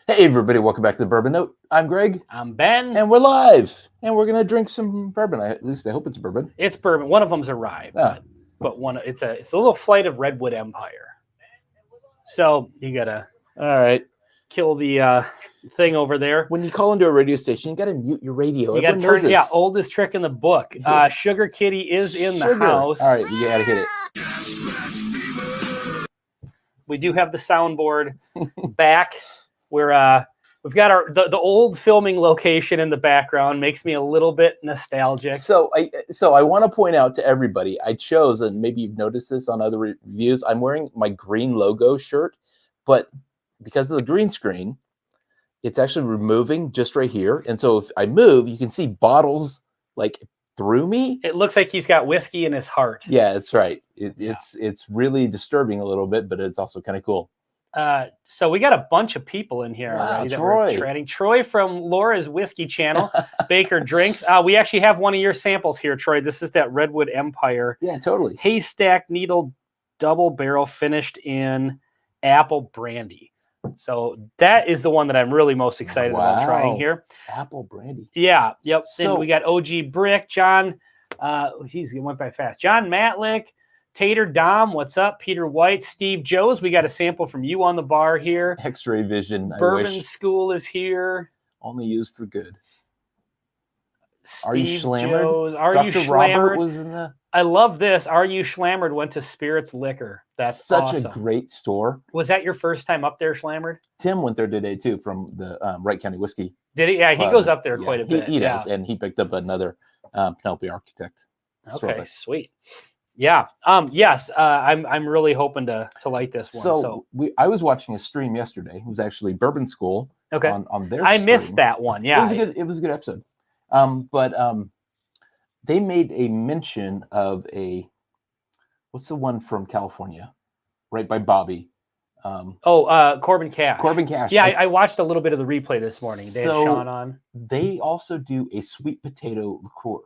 Hey everybody, welcome back to the Bourbon Note. I'm Greg. I'm Ben. And we're live. And we're gonna drink some bourbon. At least I hope it's bourbon. It's bourbon. One of them's a rye, but one it's a little flight of Redwood Empire. So you gotta kill the thing over there. When you call into a radio station, you gotta mute your radio. You gotta turn oldest trick in the book. Sugar Kitty is in the house. All right, we gotta hit it. We do have the soundboard back. We've got the old filming location in the background. Makes me a little bit nostalgic. So I want to point out to everybody, I chose, and maybe you've noticed this on other reviews, I'm wearing my green logo shirt, but because of the green screen, it's actually removing just right here. And so if I move, you can see bottles like through me. It looks like he's got whiskey in his heart. Yeah, that's right. It's really disturbing a little bit, but it's also kind of cool. So we got a bunch of people in here already that we're shredding. Troy from Laura's Whiskey Channel, Baker Drinks. We actually have one of your samples here, Troy. This is that Redwood Empire. Yeah, totally. Haystack Needle Double Barrel finished in apple brandy. So that is the one that I'm really most excited about trying here. Apple brandy. Yeah, yep. So we got OG Brick, John. It went by fast. John Matlick. Tater Dom, what's up? Peter White, Steve Joes. We got a sample from you on the bar here. X-ray vision. Bourbon School is here. Only used for good. Steve Are you slammered? Joes. Are Dr. you slammered? Robert was in the... I love this. Are you slammered? Went to Spirits Liquor. That's such awesome. A great store. Was that your first time up there, slammered? Tim went there today too from the Wright County Whiskey. Did he? Yeah, he goes up there quite a bit. He does, and he picked up another Penelope Architect. Okay, sweet. Yeah. Yes. I'm really hoping to light this one. So I was watching a stream yesterday. It was actually Bourbon School. Okay. On their I missed that one. Yeah. It was a good episode. But they made a mention of what's the one from California, right by Bobby. Corbin Cash. Corbin Cash. Yeah, I watched a little bit of the replay this morning. They had Sean on. They also do a sweet potato liqueur.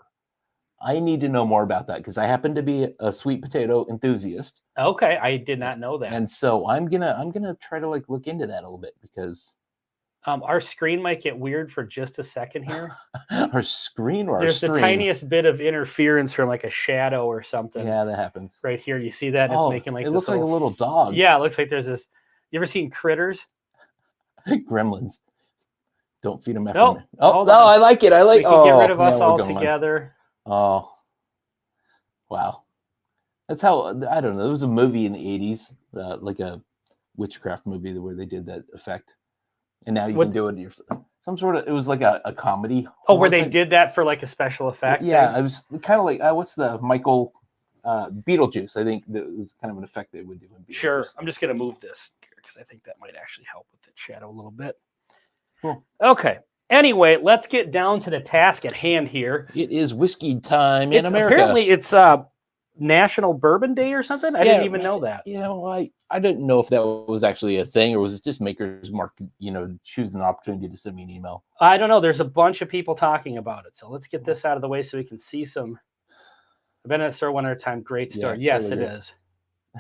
I need to know more about that because I happen to be a sweet potato enthusiast. Okay, I did not know that. And so I'm gonna try to look into that a little bit because our screen might get weird for just a second here. Our screen or there's the tiniest bit of interference from like a shadow or something. Yeah, that happens. Right here, you see that? It's making like it looks like a little dog. Yeah, it looks like there's this. You ever seen Critters? Gremlins. Don't feed them after. Nope. Oh, no, I like it. We can get rid of us all together. Oh, wow. That's how, I don't know. There was a movie in the 80s, like a witchcraft movie where they did that effect. And now you can do it yourself. It was like a comedy. Oh, where they did that for like a special effect? Yeah, it was kind of like, what's the Michael Beetlejuice? I think that was kind of an effect they would do in Beetlejuice. Sure. I'm just going to move this because I think that might actually help with the shadow a little bit. Cool. Okay. Anyway, let's get down to the task at hand here. It is whiskey time in America. Apparently, it's National Bourbon Day or something. I didn't even know that. You know, I didn't know if that was actually a thing or was it just Maker's Mark, choosing an opportunity to send me an email. I don't know. There's a bunch of people talking about it. So let's get this out of the way so we can see some. I've been at a store one at a time. Great store. Yeah, yes, totally it is.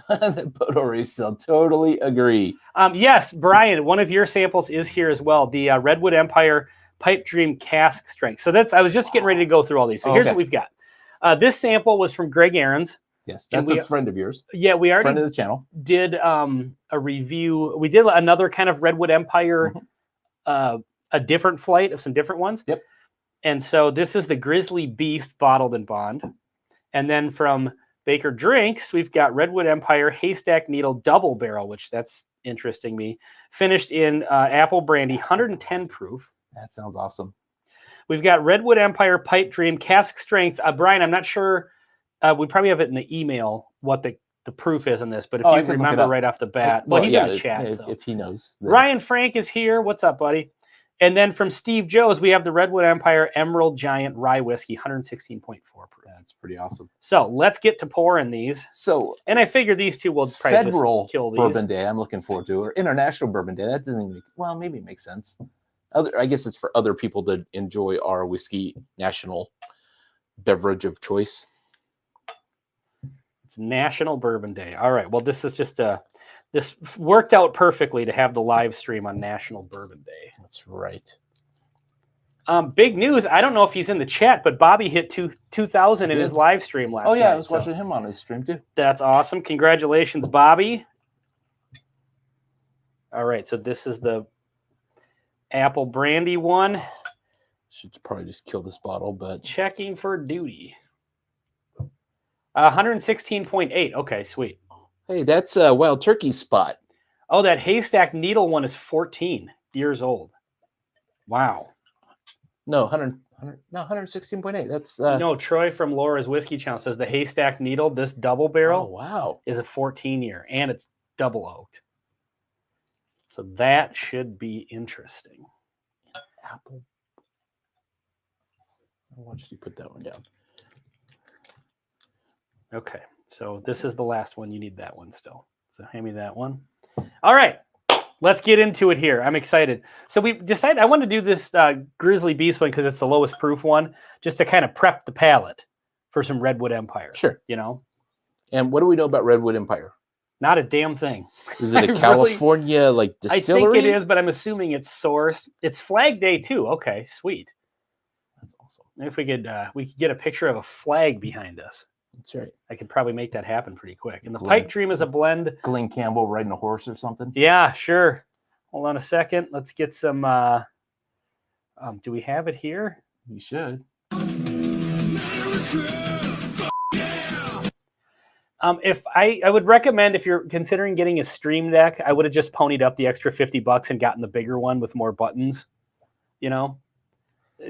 The Bodo Resale. Totally agree. Yes, Brian, one of your samples is here as well. The Redwood Empire Pipe Dream Cask Strength. So I was just getting ready to go through all these. So here's what we've got. This sample was from Greg Aarons. Yes, that's a friend of yours. Yeah, we already friend of the channel. Did a review. We did another kind of Redwood Empire, a different flight of some different ones. Yep. And so this is the Grizzly Beast Bottled in Bond. And then from Baker Drinks, we've got Redwood Empire Haystack Needle Double Barrel, which that's interesting me. Finished in apple brandy, 110 proof. That sounds awesome. We've got Redwood Empire Pipe Dream Cask Strength. Brian, I'm not sure. We probably have it in the email what the proof is in this, but if you remember right off the bat, he's in the chat. If he knows. Then. Ryan Frank is here. What's up, buddy? And then from Steve Joes, we have the Redwood Empire Emerald Giant Rye Whiskey, 116.4 proof. That's pretty awesome. So let's get to pouring these. And I figure these two will probably Federal kill these. Bourbon Day, I'm looking forward to, or International Bourbon Day. That doesn't maybe it makes sense. I guess it's for other people to enjoy our whiskey national beverage of choice. It's National Bourbon Day. All right. Well, this is just This worked out perfectly to have the live stream on National Bourbon Day. That's right. Big news. I don't know if he's in the chat, but Bobby hit 2,000 in his live stream last night. Oh, yeah, I was watching him on his stream, too. That's awesome. Congratulations, Bobby. All right, so this is the apple brandy one. Should probably just kill this bottle, but... Checking for duty. 116.8. Okay, sweet. Hey, that's a Wild Turkey spot. Oh, that haystack needle one is 14 years old. Wow. No, 116.8. That's... No, Troy from Laura's Whiskey Channel says the haystack needle, this double barrel, Oh, wow. is a 14-year, and it's double oaked. So that should be interesting. Apple. Why don't you put that one down? Okay, so this is the last one. You need that one still. So hand me that one. All right, let's get into it here. I'm excited. So we decided I wanted to do this Grizzly Beast one because it's the lowest proof one, just to kind of prep the palate for some Redwood Empire. Sure. You know? And what do we know about Redwood Empire? Not a damn thing. Is it a California distillery? I think it is, but I'm assuming it's sourced. It's Flag Day too. Okay, sweet. That's awesome. If we could get a picture of a flag behind us. That's right. I could probably make that happen pretty quick. And the Pipe Dream is a blend. Glenn Campbell riding a horse or something? Yeah, sure. Hold on a second. Let's get some. Do we have it here? You should. If I would recommend, if you're considering getting a stream deck, I would have just ponied up the extra $50 and gotten the bigger one with more buttons. You know.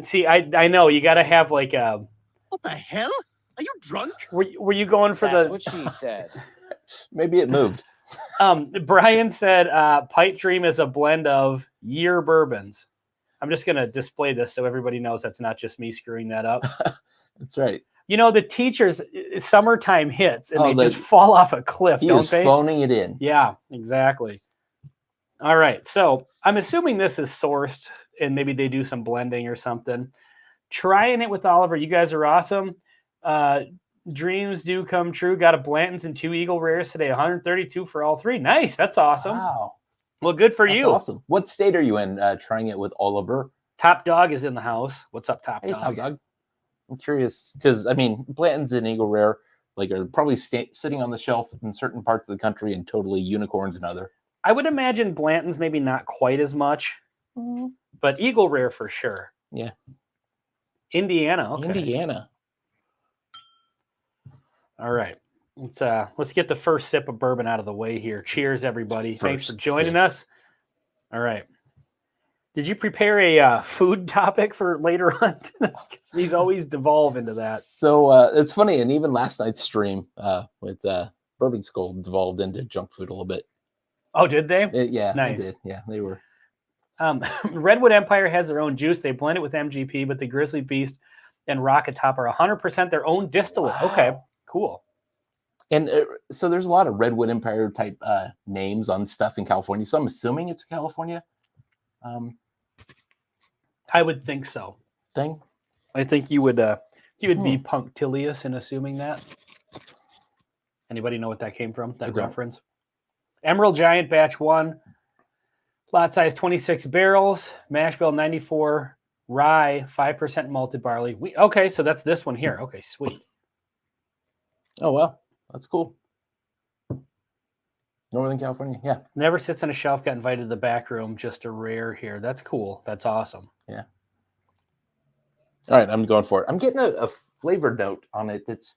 See, I know you got to have like a. What the hell? Are you drunk? Were you going for That's the? what she said. Maybe it moved. Brian said Pipe Dream is a blend of year bourbons. I'm just going to display this so everybody knows that's not just me screwing that up. That's right. You know, the teachers, summertime hits and they just fall off a cliff, He don't is they? phoning it in. Yeah, exactly. All right, so I'm assuming this is sourced and maybe they do some blending or something. Trying it with Oliver. You guys are awesome. Dreams do come true. Got a Blanton's and 2 Eagle Rares today. 132 for all 3. Nice. That's awesome. Wow. Well, good for That's you. Awesome. What state are you in trying it with Oliver? Top Dog is in the house. What's up, Top Hey, Dog? Top Dog. I'm curious because, I mean, Blanton's and Eagle Rare are probably sitting on the shelf in certain parts of the country and totally unicorns in other. I would imagine Blanton's maybe not quite as much, but Eagle Rare for sure. Yeah. Indiana. Okay. Indiana. All right. Let's get the first sip of bourbon out of the way here. Cheers, everybody. Thanks for joining us. All right. Did you prepare a food topic for later on? These always devolve into that. So it's funny, and even last night's stream with Bourbon Skull devolved into junk food a little bit. Oh, did they? Yeah, Nice. they did. Yeah, they were. Redwood Empire has their own juice. They blend it with MGP, but the Grizzly Beast and Rocket Top are 100% their own distillate. Wow. Okay, cool. And so there's a lot of Redwood Empire type names on stuff in California. So I'm assuming it's a California I would think so. thing. I think you would be punctilious in assuming that. Anybody know what that came from? That reference? Emerald Giant Batch 1. Lot size 26 barrels. Mash bill 94 rye, 5% malted barley. Okay, so that's this one here. Okay, sweet. Oh, well, that's cool. Northern California, yeah. Never sits on a shelf, got invited to the back room, just a rare here. That's cool. That's awesome. Yeah. All right, I'm going for it. I'm getting a flavor note on it that's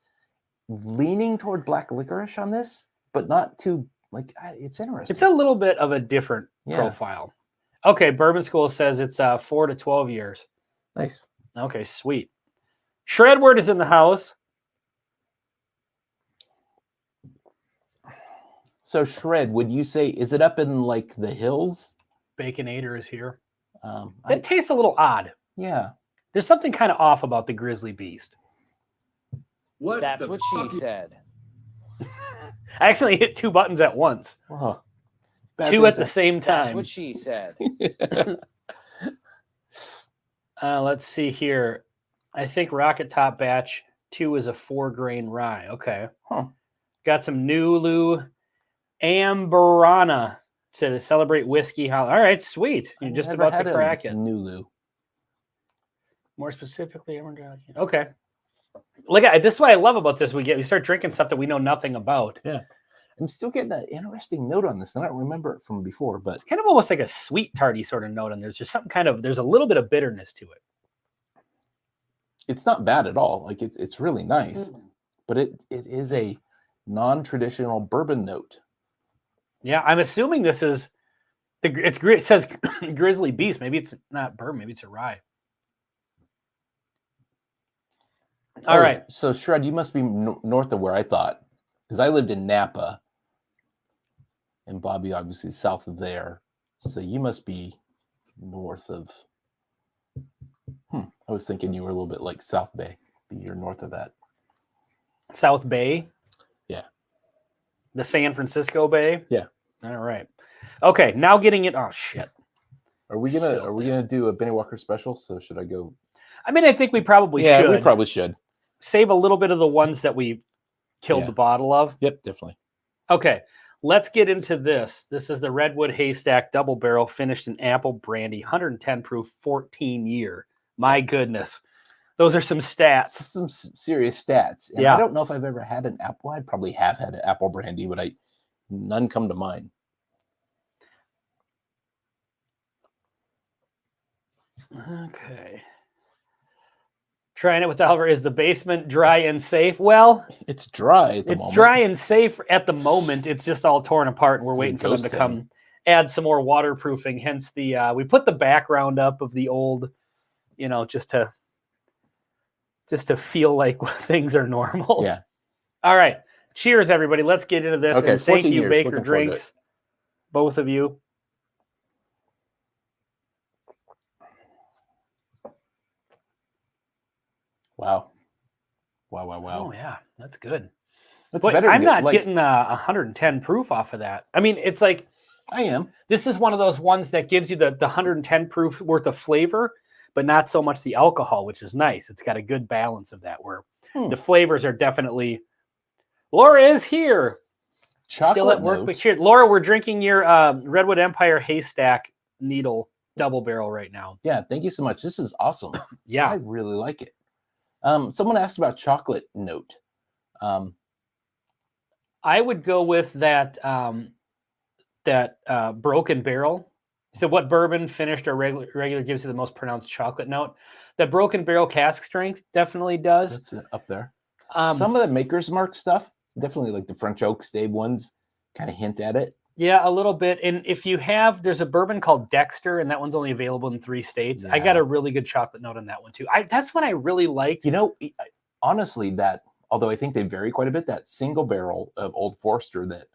leaning toward black licorice on this, but not too, it's interesting. It's a little bit of a different profile. Okay, Bourbon School says it's 4 to 12 years. Nice. Okay, sweet. Shredword is in the house. So Shred, would you say, is it up in the hills? Baconator is here. It It tastes a little odd. Yeah. There's something kind of off about the Grizzly Beast. That's what she said. I actually hit 2 buttons at once. Oh, 2 at the same That's time. what she said. Let's see here. I think Rocket Top Batch 2 is a 4-grain rye. Okay. Huh. Got some Nulu Amberana to celebrate whiskey. All right, sweet. You're just Never about to had a crack it. Nulu. More specifically, okay. Look at this is what I love about this. We start drinking stuff that we know nothing about. Yeah. I'm still getting an interesting note on this. I don't remember it from before, but It's kind of almost like a sweet tarty sort of note, and there's just something there's a little bit of bitterness to it. it's not bad at all. Like it's really nice, but it is a non-traditional bourbon note. Yeah, I'm assuming this is it says Grizzly Beast. Maybe it's not bourbon. Maybe it's a rye. All right. So Shred, you must be north of where I thought, because I lived in Napa, and Bobby obviously is south of there. So you must be north of. I was thinking you were a little bit like South Bay. You're north of that. South Bay. Yeah. The San Francisco Bay. Yeah. All right. Okay. Now getting it. Oh shit. Are we gonna do a Benny Walker special? So should I go? I mean, I think we probably should. Yeah, we probably should. Save a little bit of the ones that we killed the bottle of. Yep, definitely. Okay, let's get into this. This is the Redwood Haystack Double Barrel finished in apple brandy, 110 proof, 14 year. My goodness. Those are some stats. Some serious stats. And I don't know if I've ever had an apple. I probably have had an apple brandy, but none come to mind. Okay. Trying it with Oliver. Is the basement dry and safe? Well, it's dry at the moment. It's dry and safe at the moment. It's just all torn apart, and we're waiting for them to come add some more waterproofing. Hence the we put the background up of the old, just to feel like things are normal. Yeah. All right. Cheers, everybody. Let's get into this. Okay, and thank you, years. Baker Drinks, both of you. Wow. Oh, yeah. That's good. That's but better. I'm not getting 110 proof off of that. I mean, it's like... I am. This is one of those ones that gives you the 110 proof worth of flavor, but not so much the alcohol, which is nice. It's got a good balance of that, where the flavors are definitely... Laura is here. Chocolate Still at work. But cheers. Laura, we're drinking your Redwood Empire Haystack Needle Double Barrel right now. Yeah, thank you so much. This is awesome. Yeah. I really like it. Someone asked about chocolate note. I would go with that Broken Barrel. So what bourbon, finished or regular gives you the most pronounced chocolate note? That Broken Barrel cask strength definitely does. That's up there. Some of the Maker's Mark stuff, definitely like the French Oak Stave ones, kind of hint at it. Yeah, a little bit. And if you have, there's a bourbon called Dexter, and that one's only available in 3 states. Yeah. I got a really good chocolate note on that one too. That's one I really liked. Honestly, although I think they vary quite a bit, that single barrel of Old Forester that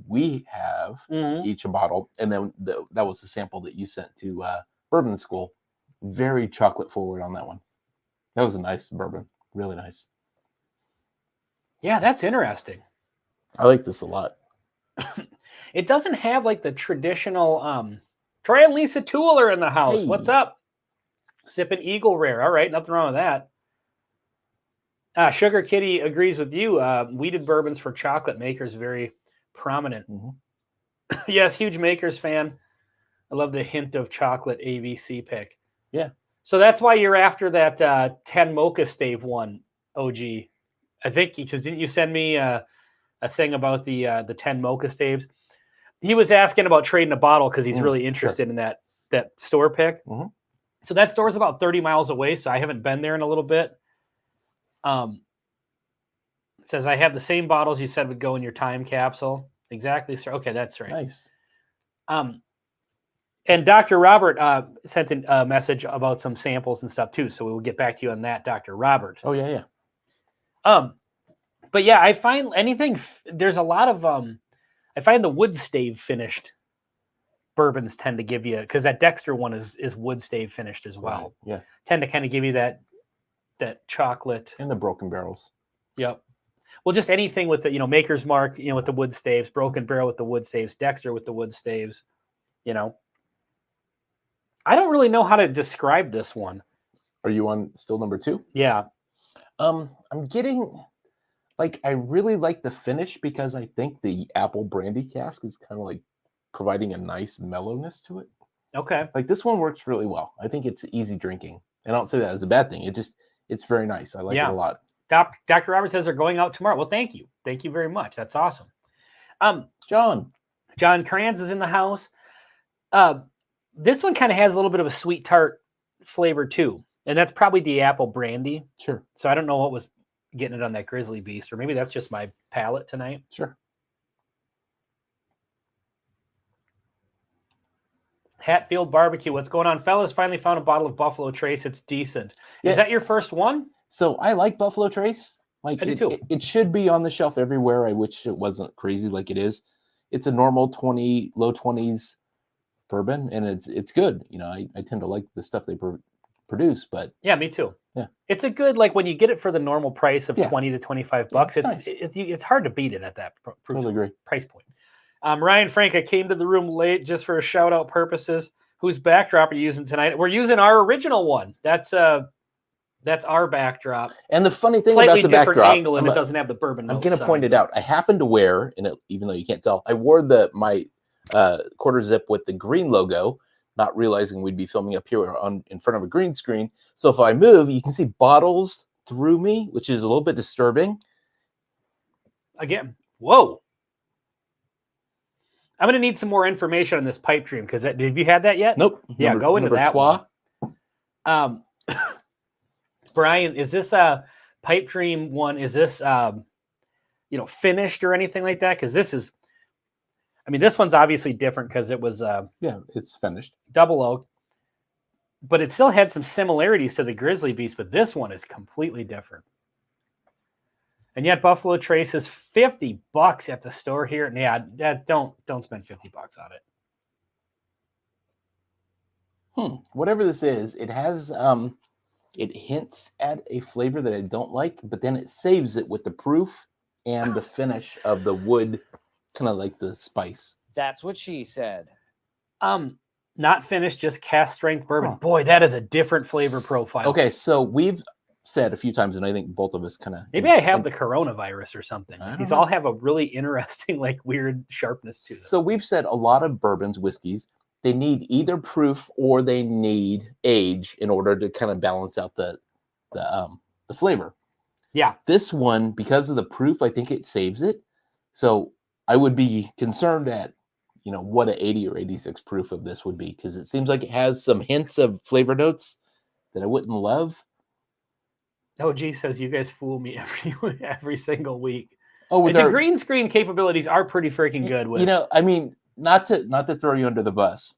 we have, each a bottle, and then that was the sample that you sent to Bourbon School. Very chocolate forward on that one. That was a nice bourbon. Really nice. Yeah, that's interesting. I like this a lot. It doesn't have like the traditional Troy and Lisa Toole are in the house. Hey. What's up? Sipping Eagle Rare. All right, nothing wrong with that. Sugar Kitty agrees with you. Wheated bourbons for chocolate makers, very prominent. Yes, huge makers fan. I love the hint of chocolate ABC pick. Yeah. So that's why you're after that 10 Mocha Stave one, OG. I think because didn't you send me a thing about the 10 Mocha Staves? He was asking about trading a bottle because he's really interested in that store pick. So that store's about 30 miles away, so I haven't been there in a little bit. It says, I have the same bottles you said would go in your time capsule. Exactly, sir. Okay, that's right. Nice. And Dr. Robert sent a message about some samples and stuff too, so we will get back to you on that, Dr. Robert. Oh, yeah. But yeah, I find there's a lot of, I find the wood stave finished bourbons tend to give you, because that Dexter one is wood stave finished as well. Right. Yeah. Tend to kind of give you that chocolate. And the Broken Barrels. Yep. Well, just anything with the, Maker's Mark, with the wood staves, Broken Barrel with the wood staves, Dexter with the wood staves, I don't really know how to describe this one. Are you on still number 2? Yeah. I'm getting Like, I really like the finish because I think the apple brandy cask is kind of like providing a nice mellowness to it. Okay. Like, this one works really well. I think it's easy drinking. And I don't say that as a bad thing. It's very nice. I like it Yeah. a lot. Dr. Robert says they're going out tomorrow. Well, thank you. Thank you very much. That's awesome. John Kranz is in the house. This one kind of has a little bit of a sweet tart flavor too. And that's probably the apple brandy. Sure. So I don't know what was getting it on that Grizzly Beast, or maybe that's just my palate tonight. Sure. Hatfield Barbecue. What's going on, fellas? Finally found a bottle of Buffalo Trace. It's decent. Yeah. Is that your first one? So I like Buffalo Trace. Like, I do too. It should be on the shelf everywhere. I wish it wasn't crazy like it is. It's a normal low 20s bourbon, and it's good. You know, I tend to like the stuff they produce, but Yeah, me too. Yeah. It's a good, like when you get it for the normal price of Yeah. 20 to 25 bucks, it's nice. it's hard to beat it at that Totally agree. price point. Ryan Frank, I came to the room late just for shout out purposes. Whose backdrop are you using tonight? We're using our original one. That's our backdrop. And the funny thing Slightly about the different backdrop, angle, and it doesn't have the bourbon. I'm notes going to on point it out. I happen to wear, and even though you can't tell, I wore my quarter zip with the green logo, not realizing we'd be filming up here in front of a green screen. So if I move, you can see bottles through me, which is a little bit disturbing. Again, whoa. I'm going to need some more information on this pipe dream, because have you had that yet? Nope. Yeah, go into that trois. one. Brian, is this a pipe dream one? Is this finished or anything like that? Because this one's obviously different because it was Yeah, it's finished. double oak, but it still had some similarities to the Grizzly Beast, but this one is completely different. And yet Buffalo Trace is $50 at the store here. And yeah, don't spend $50 on it. Whatever this is, it has it hints at a flavor that I don't like, but then it saves it with the proof and the finish of the wood, kind of like the spice. That's what she said. Not finished, just cast strength bourbon. Huh. Boy, that is a different flavor profile. Okay, so we've said a few times, and I think both of us kind of Maybe I have the coronavirus or something. I don't These know. all have a really interesting, like weird sharpness to them. So we've said a lot of bourbons, whiskeys, they need either proof or they need age in order to kind of balance out the flavor. Yeah. This one, because of the proof, I think it saves it. So I would be concerned at, what an 80 or 86 proof of this would be, because it seems like it has some hints of flavor notes that I wouldn't love. OG says you guys fool me every single week. Oh, with The our, green screen capabilities are pretty freaking good. With not to throw you under the bus,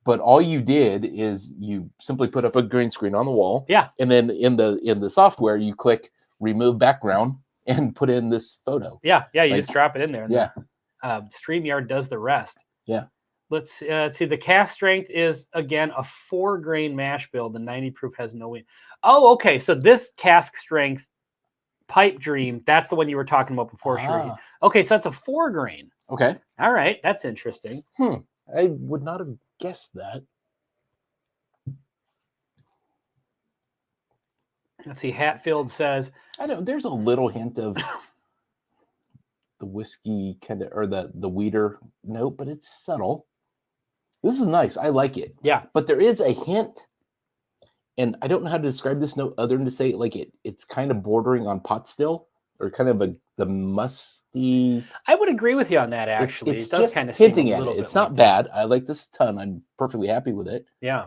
but all you did is you simply put up a green screen on the wall. Yeah. And then in the software, you click remove background and put in this photo. you just drop it in there. And Yeah. StreamYard does the rest. Yeah. Let's see. The cast strength is, again, a 4-grain mash bill. The 90 proof has no weight. Oh, okay. So this cask strength pipe dream, that's the one you were talking about before, Sherry. Okay, so that's a 4-grain. Okay. All right. That's interesting. I would not have guessed that. Let's see. Hatfield says, I know there's a little hint of the whiskey kind of, or the weeder note, but it's subtle. This is nice. I like it. yeah. But there is a hint, and I don't know how to describe this note other than to say like it's kind of bordering on pot still, or kind of the musty. I would agree with you on that, actually. It's it does just kind of seem hinting a at little it. bit It's not like bad. I like this a ton. I'm perfectly happy with it. that. Yeah.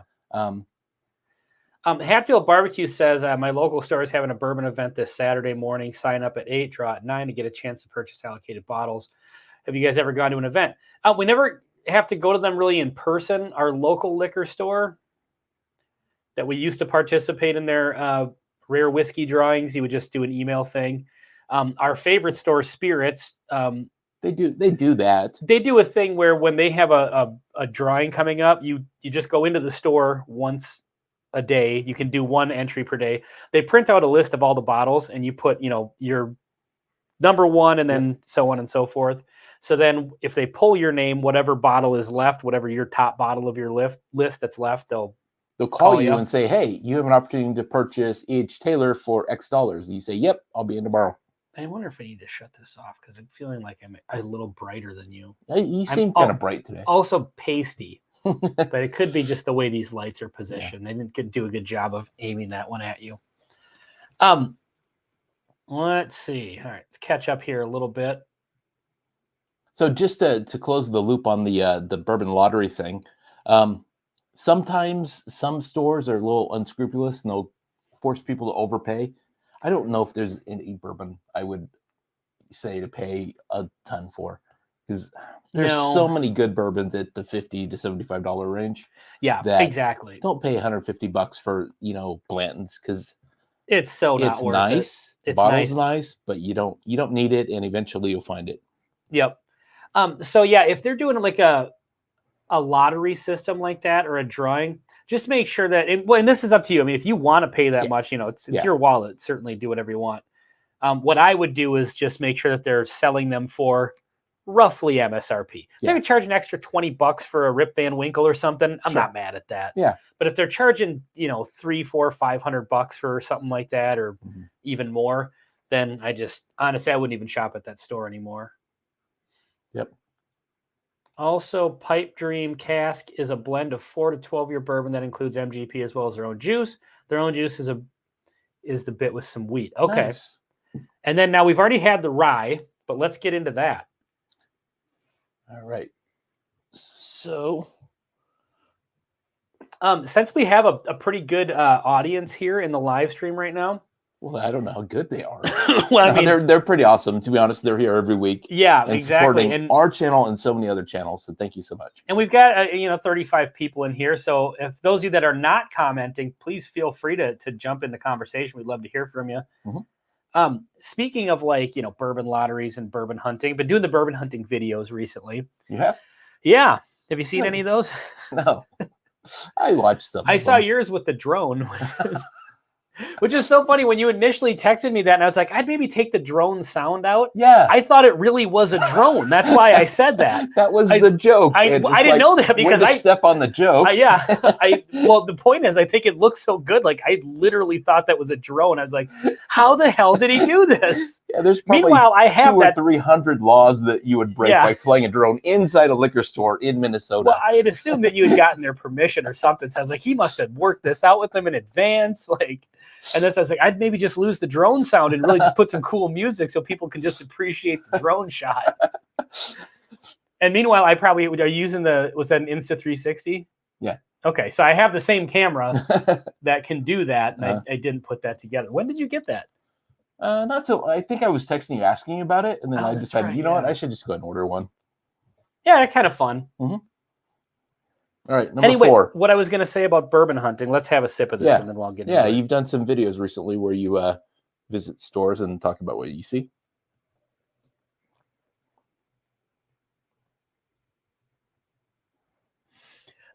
Um, Hatfield Barbecue says, my local store is having a bourbon event this Saturday morning. Sign up at 8, draw at 9 to get a chance to purchase allocated bottles. Have you guys ever gone to an event? We never have to go to them really in person. Our local liquor store that we used to participate in their rare whiskey drawings, you would just do an email thing. Our favorite store, Spirits, they do that. they do a thing where when they have a drawing coming up, you just go into the store once a day. You can do 1 entry per day. They print out a list of all the bottles, and you put, your number 1 and then so on and so forth. So then if they pull your name, whatever bottle is left, whatever your top bottle of your list that's left, they'll call you and say, hey, you have an opportunity to purchase E.H. Taylor for X dollars. And you say, yep, I'll be in tomorrow. I wonder if I need to shut this off because I'm feeling like I'm a little brighter than you. You seem kind of bright today. Also pasty, but it could be just the way these lights are positioned. They didn't do a good job of aiming that one at you. Let's see. All right, let's catch up here a little bit. So just to close the loop on the bourbon lottery thing, sometimes some stores are a little unscrupulous and they'll force people to overpay. I don't know if there's any bourbon I would say to pay a ton for, because there's so many good bourbons at the $50 to $75 range. Yeah, exactly. Don't pay $150 for Blanton's, because it's not worth nice. It. The bottle's nice, but you don't need it, and eventually you'll find it. Yep. So yeah, if they're doing like a lottery system like that or a drawing, just make sure that, and this is up to you. I mean, if you want to pay that much, it's your wallet. Certainly do whatever you want. What I would do is just make sure that they're selling them for roughly MSRP. If they're charging an extra $20 for a Rip Van Winkle or something, I'm not mad at that. Yeah. But if they're charging, $300, $400, $500 for something like that, or even more, then honestly, I wouldn't even shop at that store anymore. Yep. Also, Pipe Dream Cask is a blend of 4 to 12-year bourbon that includes MGP as well as their own juice. Their own juice is the bit with some wheat. Okay. Nice. And then now we've already had the rye, but let's get into that. All right. So, since we have a pretty good audience here in the live stream right now. Well, I don't know how good they are. Well, I mean, they're pretty awesome. To be honest, they're here every week. Yeah, and exactly. Supporting our channel and so many other channels. So thank you so much. And we've got 35 people in here. So if those of you that are not commenting, please feel free to jump in the conversation. We'd love to hear from you. Mm-hmm. Speaking of bourbon lotteries and bourbon hunting, I've been doing the bourbon hunting videos recently. You have? Yeah. Have you seen any of those? No. I watched some. I saw yours with the drone. Which is so funny when you initially texted me that, and I was like, I'd maybe take the drone sound out. Yeah. I thought it really was a drone. That's why I said that. That was the joke. I didn't know that because I step on the joke. Well, the point is, I think it looks so good. Like, I literally thought that was a drone. I was like, how the hell did he do this? Yeah, there's probably Meanwhile, I have 200 or 300 laws that you would break by flying a drone inside a liquor store in Minnesota. Well, I had assumed that you had gotten their permission or something. So I was like, he must have worked this out with them in advance. And then I was like, I'd maybe just lose the drone sound and really just put some cool music so people can just appreciate the drone shot. And meanwhile, I probably are using was that an Insta360? Yeah. Okay, so I have the same camera that can do that, and I didn't put that together. When did you get that? Not so. I think I was texting you asking about it, and then I decided, you know what, I should just go ahead and order one. Yeah, that's kind of fun. Mm-hmm. All right, number 4. What I was going to say about bourbon hunting, let's have a sip of this and then we'll get into it. Yeah, you've done some videos recently where you visit stores and talk about what you see.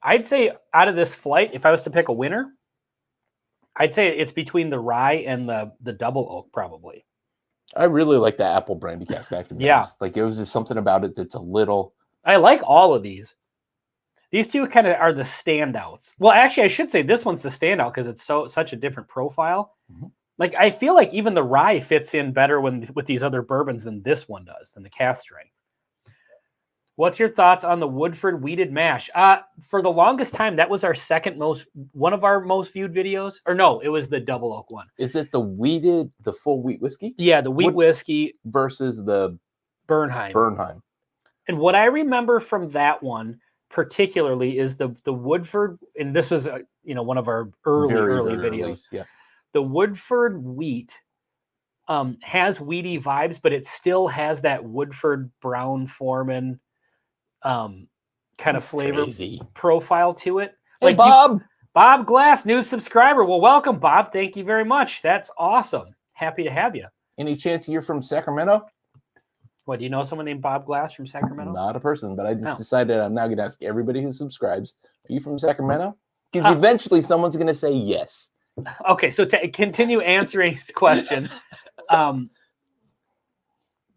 I'd say out of this flight, if I was to pick a winner, I'd say it's between the rye and the double oak, probably. I really like the apple brandy cask. I have to be honest. Like, it was just something about it that's a little... I like all of these. These two kind of are the standouts. Well, actually, I should say this one's the standout because it's such a different profile. Mm-hmm. Like, I feel like even the rye fits in better with these other bourbons than this one does, than the cask strength. What's your thoughts on the Woodford Wheated Mash? For the longest time, that was our one of our most viewed videos. Or no, it was the double oak one. Is it the full wheat whiskey? Yeah, the wheat whiskey versus the Bernheim. And what I remember from that one particularly is the Woodford, and this was one of our early videos. Yeah, the Woodford wheat has weedy vibes, but it still has that Woodford Brown Forman kind of flavor profile to it. Hey, Bob Glass, new subscriber. Well, welcome, Bob. Thank you very much. That's awesome. Happy to have you. Any chance you're from Sacramento? What, do you know someone named Bob Glass from Sacramento? Not a person, but I just decided I'm now going to ask everybody who subscribes, are you from Sacramento? Because eventually someone's going to say yes. Okay, so to continue answering this question, so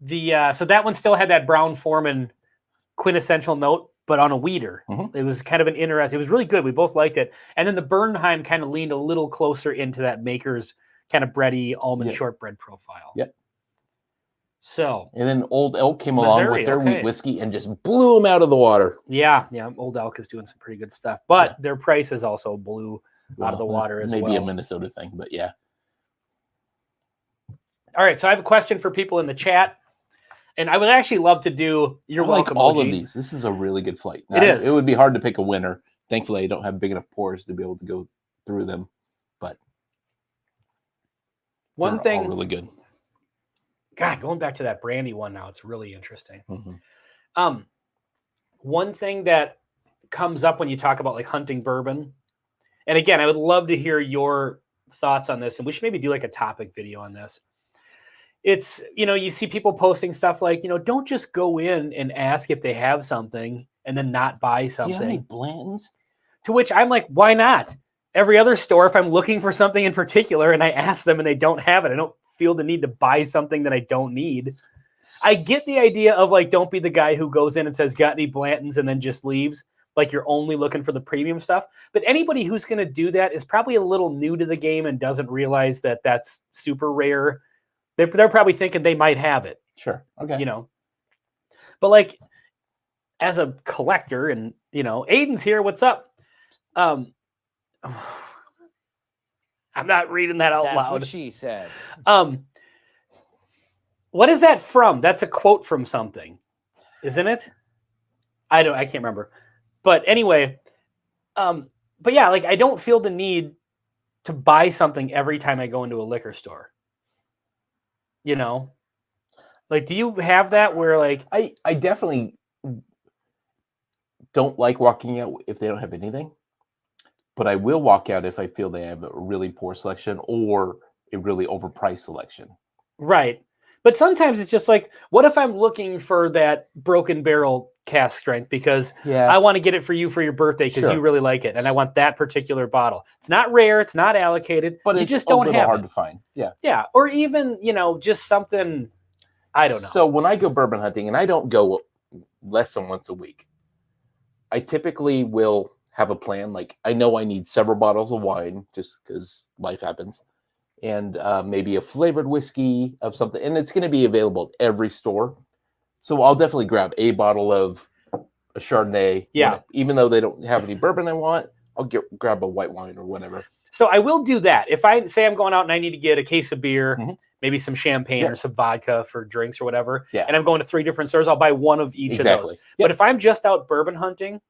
that one still had that Brown Forman quintessential note, but on a weeder. Mm-hmm. It was kind of an interesting, it was really good. We both liked it. And then the Bernheim kind of leaned a little closer into that Maker's kind of bready almond shortbread profile. Yep. So, And then Old Elk came along Missouri, with their okay. wheat whiskey and just blew them out of the water. yeah, Old Elk is doing some pretty good stuff, but Yeah. their prices also blew out of the Well, water as maybe a well. Minnesota thing, but yeah. All right, so I have a question for people in the chat, and I would actually love to do your I like welcome all emoji. of these. This is a really good flight. It is. It would be hard to pick a winner. Thankfully, I don't have big enough pores to be able to go through them, but One they're thing, all really good. God, going back to that brandy one now, it's really interesting. Mm-hmm. One thing that comes up when you talk about like hunting bourbon, and again, I would love to hear your thoughts on this, and we should maybe do like a topic video on this. It's, you see people posting stuff like, don't just go in and ask if they have something and then not buy Do you have any something. Blantons? To which I'm like, why not? Every other store, if I'm looking for something in particular and I ask them and they don't have it, I don't feel the need to buy something that I don't need. I get the idea of like, don't be the guy who goes in and says, got any Blantons, and then just leaves. Like you're only looking for the premium stuff. But anybody who's going to do that is probably a little new to the game and doesn't realize that that's super rare. They're probably thinking they might have it. Sure. Okay. But like as a collector, and Aiden's here. What's up? I'm not reading that out That's loud. what she said. What is that from? That's a quote from something, isn't it? I can't remember. But anyway, but yeah, like I don't feel the need to buy something every time I go into a liquor store. Like, do you have that where like I definitely don't like walking out if they don't have anything, but I will walk out if I feel they have a really poor selection or a really overpriced selection. right? But sometimes it's just like, what if I'm looking for that Broken Barrel cask strength because I want to get it for you for your birthday because you really like it, and I want that particular bottle. It's not rare, it's not allocated, but you it's just don't a little have hard it. to find. Yeah, or even just something. I don't know. So when I go bourbon hunting, and I don't go less than once a week, I typically will have a plan. Like I know I need several bottles of wine just because life happens, and maybe a flavored whiskey of something, and it's going to be available at every store. So I'll definitely grab a bottle of a Chardonnay. Yeah. Even though they don't have any bourbon I want, I'll grab a white wine or whatever. So I will do that. If I say I'm going out and I need to get a case of beer, Mhm. maybe some champagne or some vodka for drinks or whatever, Yeah. and I'm going to 3 different stores, I'll buy one of each of those. Yep. But if I'm just out bourbon hunting,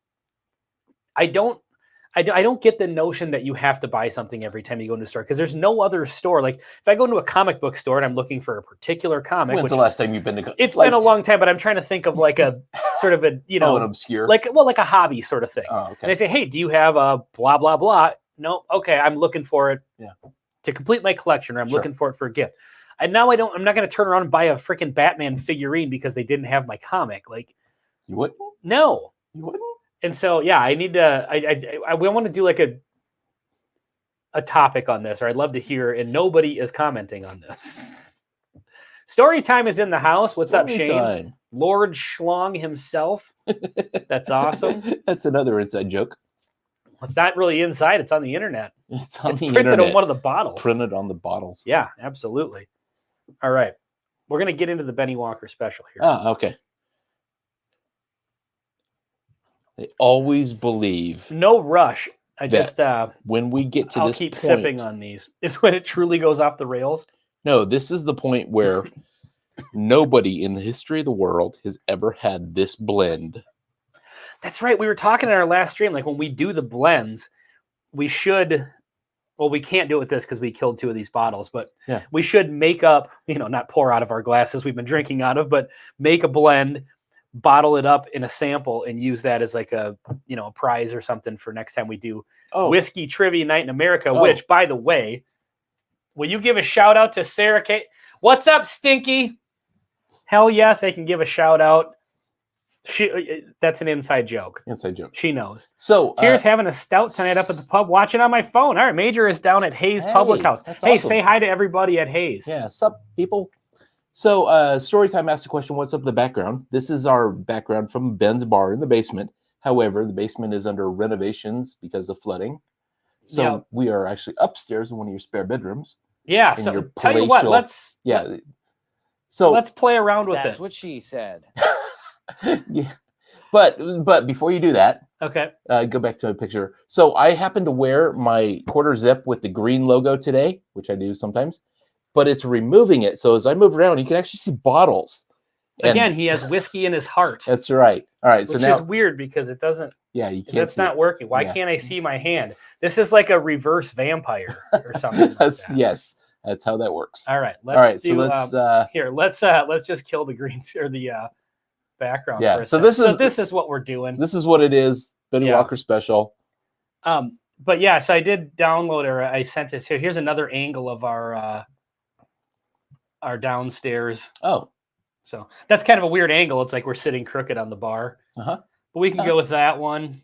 I don't get the notion that you have to buy something every time you go into a store because there's no other store. Like if I go into a comic book store and I'm looking for a particular comic, When's the last time you've been to? It's been a long time, but I'm trying to think of like a sort of a an obscure, like a hobby sort of thing. Oh, okay. And they say, hey, do you have a blah blah blah? No, okay, I'm looking for it to complete my collection, or I'm looking for it for a gift. And now I'm not going to turn around and buy a freaking Batman figurine because they didn't have my comic. Like, you wouldn't? No, You wouldn't? And so, yeah, I need to. We want to do like a topic on this, or I'd love to hear. And nobody is commenting on this. Story time is in the house. What's up, Shane? Lord Schlong himself. That's awesome. That's another inside joke. It's not really inside. It's on the internet. It's on the printed internet. on one of the bottles. Printed on the bottles. Yeah, absolutely. All right, we're gonna get into the Benny Walker special here. Oh, okay. They always believe. No rush. I just when we get to I'll this keep point, sipping on these. Is when it truly goes off the rails. No, this is the point where nobody in the history of the world has ever had this blend. That's right. We were talking in our last stream, like when we do the blends, we should. Well, we can't do it with this because we killed 2 of these bottles, but we should make up. Not pour out of our glasses we've been drinking out of, but make a blend, bottle it up in a sample, and use that as like a a prize or something for next time we do Whiskey Trivia Night in America. Which, by the way, will you give a shout out to Sarah Kate? What's up, Stinky? Hell yes, I can give a shout out. That's an inside joke. Inside joke. She knows. So cheers, having a stout tonight up at the pub, watching on my phone. All right, Major is down at Hayes Public House. Hey, awesome. Say hi to everybody at Hayes. Yeah, sup, people. So Storytime asked a question, what's up the background? This is our background from Ben's bar in the basement. However, the basement is under renovations because of flooding. So we are actually upstairs in one of your spare bedrooms. Yeah, so tell you what, let's... So let's play around with That's it. what she said. yeah, but before you do that, Okay. go back to a picture. So I happen to wear my quarter zip with the green logo today, which I do sometimes, but it's removing it. So as I move around, you can actually see bottles. And Again, he has whiskey in his heart, that's right. All right. which So now, is weird because it doesn't. yeah, you can't That's see not it. working. Why Yeah. can't I see my hand? This is like a reverse vampire or something like That's that. yes, that's how that works. All right. Let's All right. do, So let's just kill the green or the background. Yeah, For a so second. this is- what we're doing. this is what it is. Benny Yeah. Walker special. But yeah, so I did download or I sent this here. Here's another angle of our downstairs. Oh, So that's kind of a weird angle. It's like we're sitting crooked on the bar. uh-huh. But we can go with that one.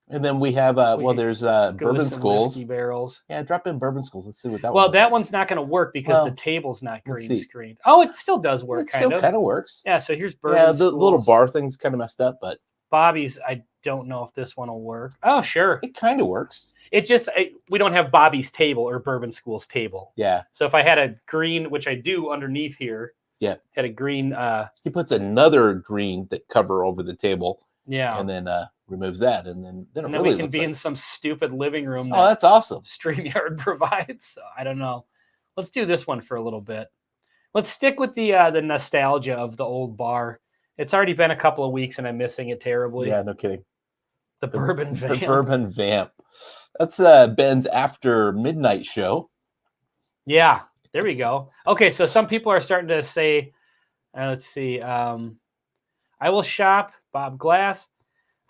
And then we have there's Go with bourbon some schools. whiskey barrels. Yeah, drop in bourbon schools. Let's see what that one Well, looks that like. one's not going to work because Well, the table's not let's green see. screened. Oh, it still does work. It still kind of works. Yeah, so here's bourbon Yeah, the little schools. bar thing's kind of messed up, but Bobby's, I don't know if this one will work. Oh, sure. it kind of works. It just, we don't have Bobby's table or Bourbon School's table. Yeah. So if I had a green, which I do underneath here. Yeah. Had a green. He puts another green that cover over the table. Yeah. And then removes that, and then it and then really we can looks be like... in some stupid living room Oh, that's awesome. StreamYard provides. So I don't know. Let's do this one for a little bit. Let's stick with the nostalgia of the old bar. It's already been a couple of weeks, and I'm missing it terribly. Yeah, no kidding. The Bourbon Vamp. The Bourbon Vamp. That's Ben's after midnight show. Yeah, there we go. Okay, so some people are starting to say, let's see. I will shop, Bob Glass.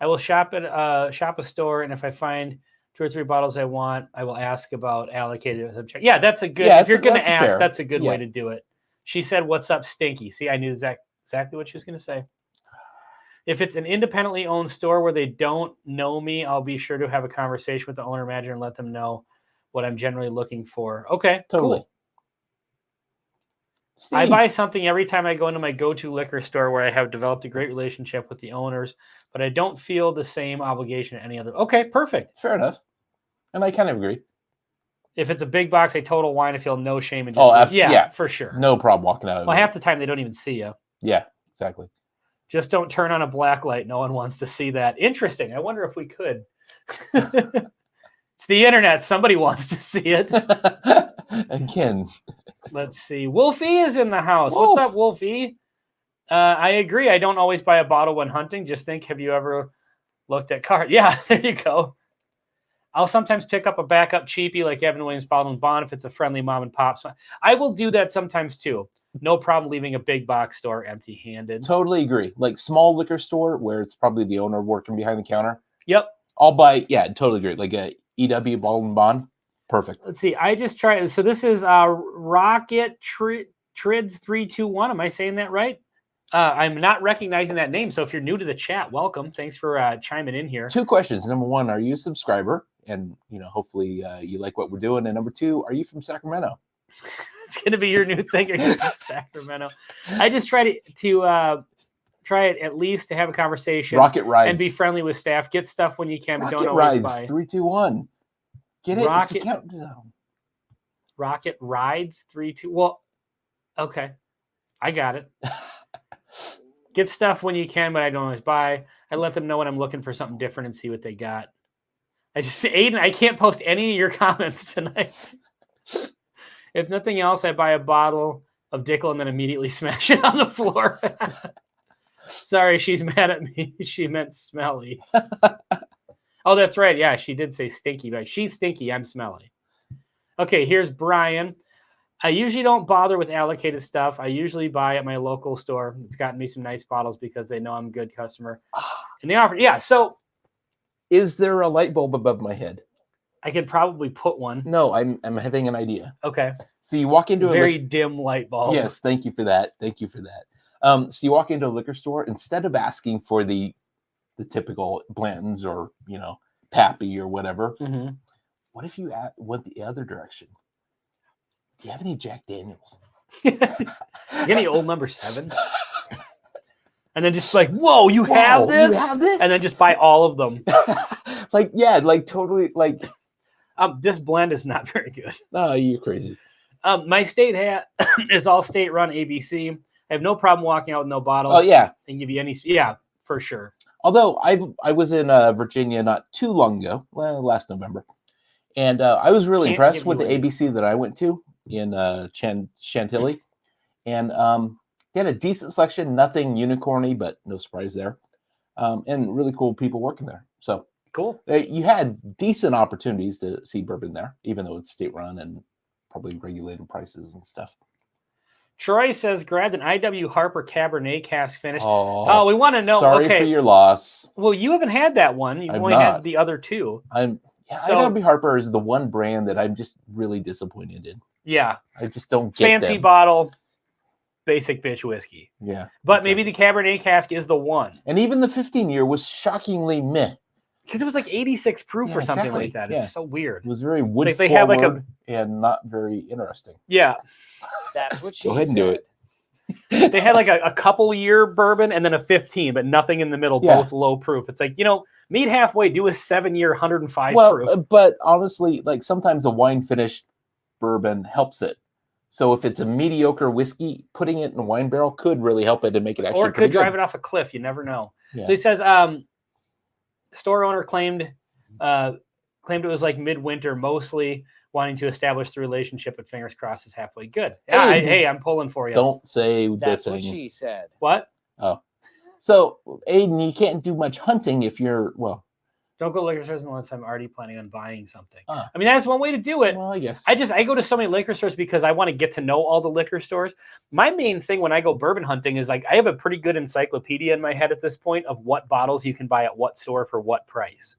I will shop at a store, and if I find 2 or 3 bottles I want, I will ask about allocated. Yeah, that's a good. Yeah, if you're going to ask, fair. that's a good Yeah. way to do it. She said, "What's up, Stinky?" See, I knew exactly what she was going to say. If it's an independently owned store where they don't know me, I'll be sure to have a conversation with the owner manager and let them know what I'm generally looking for. Okay, Totally. cool. Steve. I buy something every time I go into my go-to liquor store where I have developed a great relationship with the owners, but I don't feel the same obligation to any other. Okay, perfect. Fair enough. And I kind of agree. If it's a big box, a Total Wine, I feel no shame in just yeah, for sure. No problem walking out of Well, it. half the time they don't even see you. Yeah, exactly. Just don't turn on a black light. No one wants to see that. Interesting. I wonder if we could. It's the internet. Somebody wants to see it. Again. Let's see. Wolfie is in the house. Wolf. What's up, Wolfie? I agree. I don't always buy a bottle when hunting. Just think, have you ever looked at cards? Yeah, there you go. I'll sometimes pick up a backup cheapie like Evan Williams Bottle and Bond if it's a friendly mom and pop. So I will do that sometimes too. No problem leaving a big box store empty-handed. Totally agree. Like small liquor store where it's probably the owner working behind the counter. Yep. I'll buy, yeah, totally agree. Like a EW Bottle and Bond. Perfect. Let's see. I just tried. So this is Rocket Trids 321. Am I saying that right? I'm not recognizing that name. So if you're new to the chat, welcome. Thanks for chiming in here. 2 questions. Number 1, are you a subscriber? And, you know, hopefully you like what we're doing. And number 2, are you from Sacramento? It's going to be your new thing. Are you from Sacramento? I just tried to try it at least to have a conversation. Rocket Rides. And be friendly with staff. Get stuff when you can, but Rocket don't always Rides buy. 3, 2, 1. Get it? Rocket- It's a countdown. Rocket Rides 3, 2. Well, okay. I got it. Get stuff when you can, but I don't always buy. I let them know when I'm looking for something different and see what they got. Aiden, I can't post any of your comments tonight. If nothing else, I buy a bottle of Dickel and then immediately smash it on the floor. Sorry, she's mad at me. She meant smelly. Oh, that's right. Yeah, she did say stinky, but she's stinky. I'm smelly. Okay, here's Brian. I usually don't bother with allocated stuff. I usually buy at my local store. It's gotten me some nice bottles because they know I'm a good customer. And they offer, yeah, so Is there a light bulb above my head? I could probably put one. No, I'm having an idea. Okay. So you walk into a Very dim light bulb. Yes, thank you for that. Thank you for that. So you walk into a liquor store, instead of asking for the typical Blanton's or, you know, Pappy or whatever, Mm-hmm. what if you went the other direction? Do you have any Jack Daniels? Any old number 7? And then just like, whoa, you have this? You have this? And then just buy all of them. like, yeah, like totally, like, This blend is not very good. oh, you're crazy. My state is all state run ABC. I have no problem walking out with no bottle. Oh yeah. And give you any. Yeah, for sure. Although I was in Virginia not too long ago, well, last November, and I was really Can't impressed give with the you any. ABC that I went to in Chantilly, and they had a decent selection, nothing unicorny, but no surprise there, and really cool people working there. So Cool. you had decent opportunities to see bourbon there, even though it's state run and probably regulated prices and stuff. Troy says grabbed an IW Harper Cabernet cask finish. Oh, Oh, we want to know. Sorry okay. for your loss. Well, you haven't had that one. You've I've only not. had the other two. So- IW Harper is the one brand that I'm just really disappointed in. Yeah. I just don't get Fancy them. bottle, basic bitch whiskey. Yeah. But maybe the Cabernet cask is the one. And even the 15-year was shockingly meh. Because it was like 86 proof Yeah, or something exactly. like that. Yeah. It's so weird. It was very wood Like they have like forward and not very interesting. Yeah. That's what she Go ahead and do said. it. They had like a couple year bourbon and then a 15, but nothing in the middle, Yeah. both low proof. It's like, meet halfway, do a 7-year 105 Well, proof. but honestly, like sometimes a wine finished bourbon helps it. So if it's a mediocre whiskey, putting it in a wine barrel could really help it and make it actually Or it pretty could drive good. it off a cliff. You never know. Yeah. So he says, store owner claimed it was like midwinter mostly, wanting to establish the relationship, but fingers crossed is halfway good. Yeah, Hey, I'm pulling for you. Don't say the That's thing. what she said. What? So, Aiden, you can't do much hunting if you're, Don't go to liquor stores unless I'm already planning on buying something. Ah. I mean, that's one way to do it. well, I guess. I go to so many liquor stores because I want to get to know all the liquor stores. My main thing when I go bourbon hunting is like I have a pretty good encyclopedia in my head at this point of what bottles you can buy at what store for what price.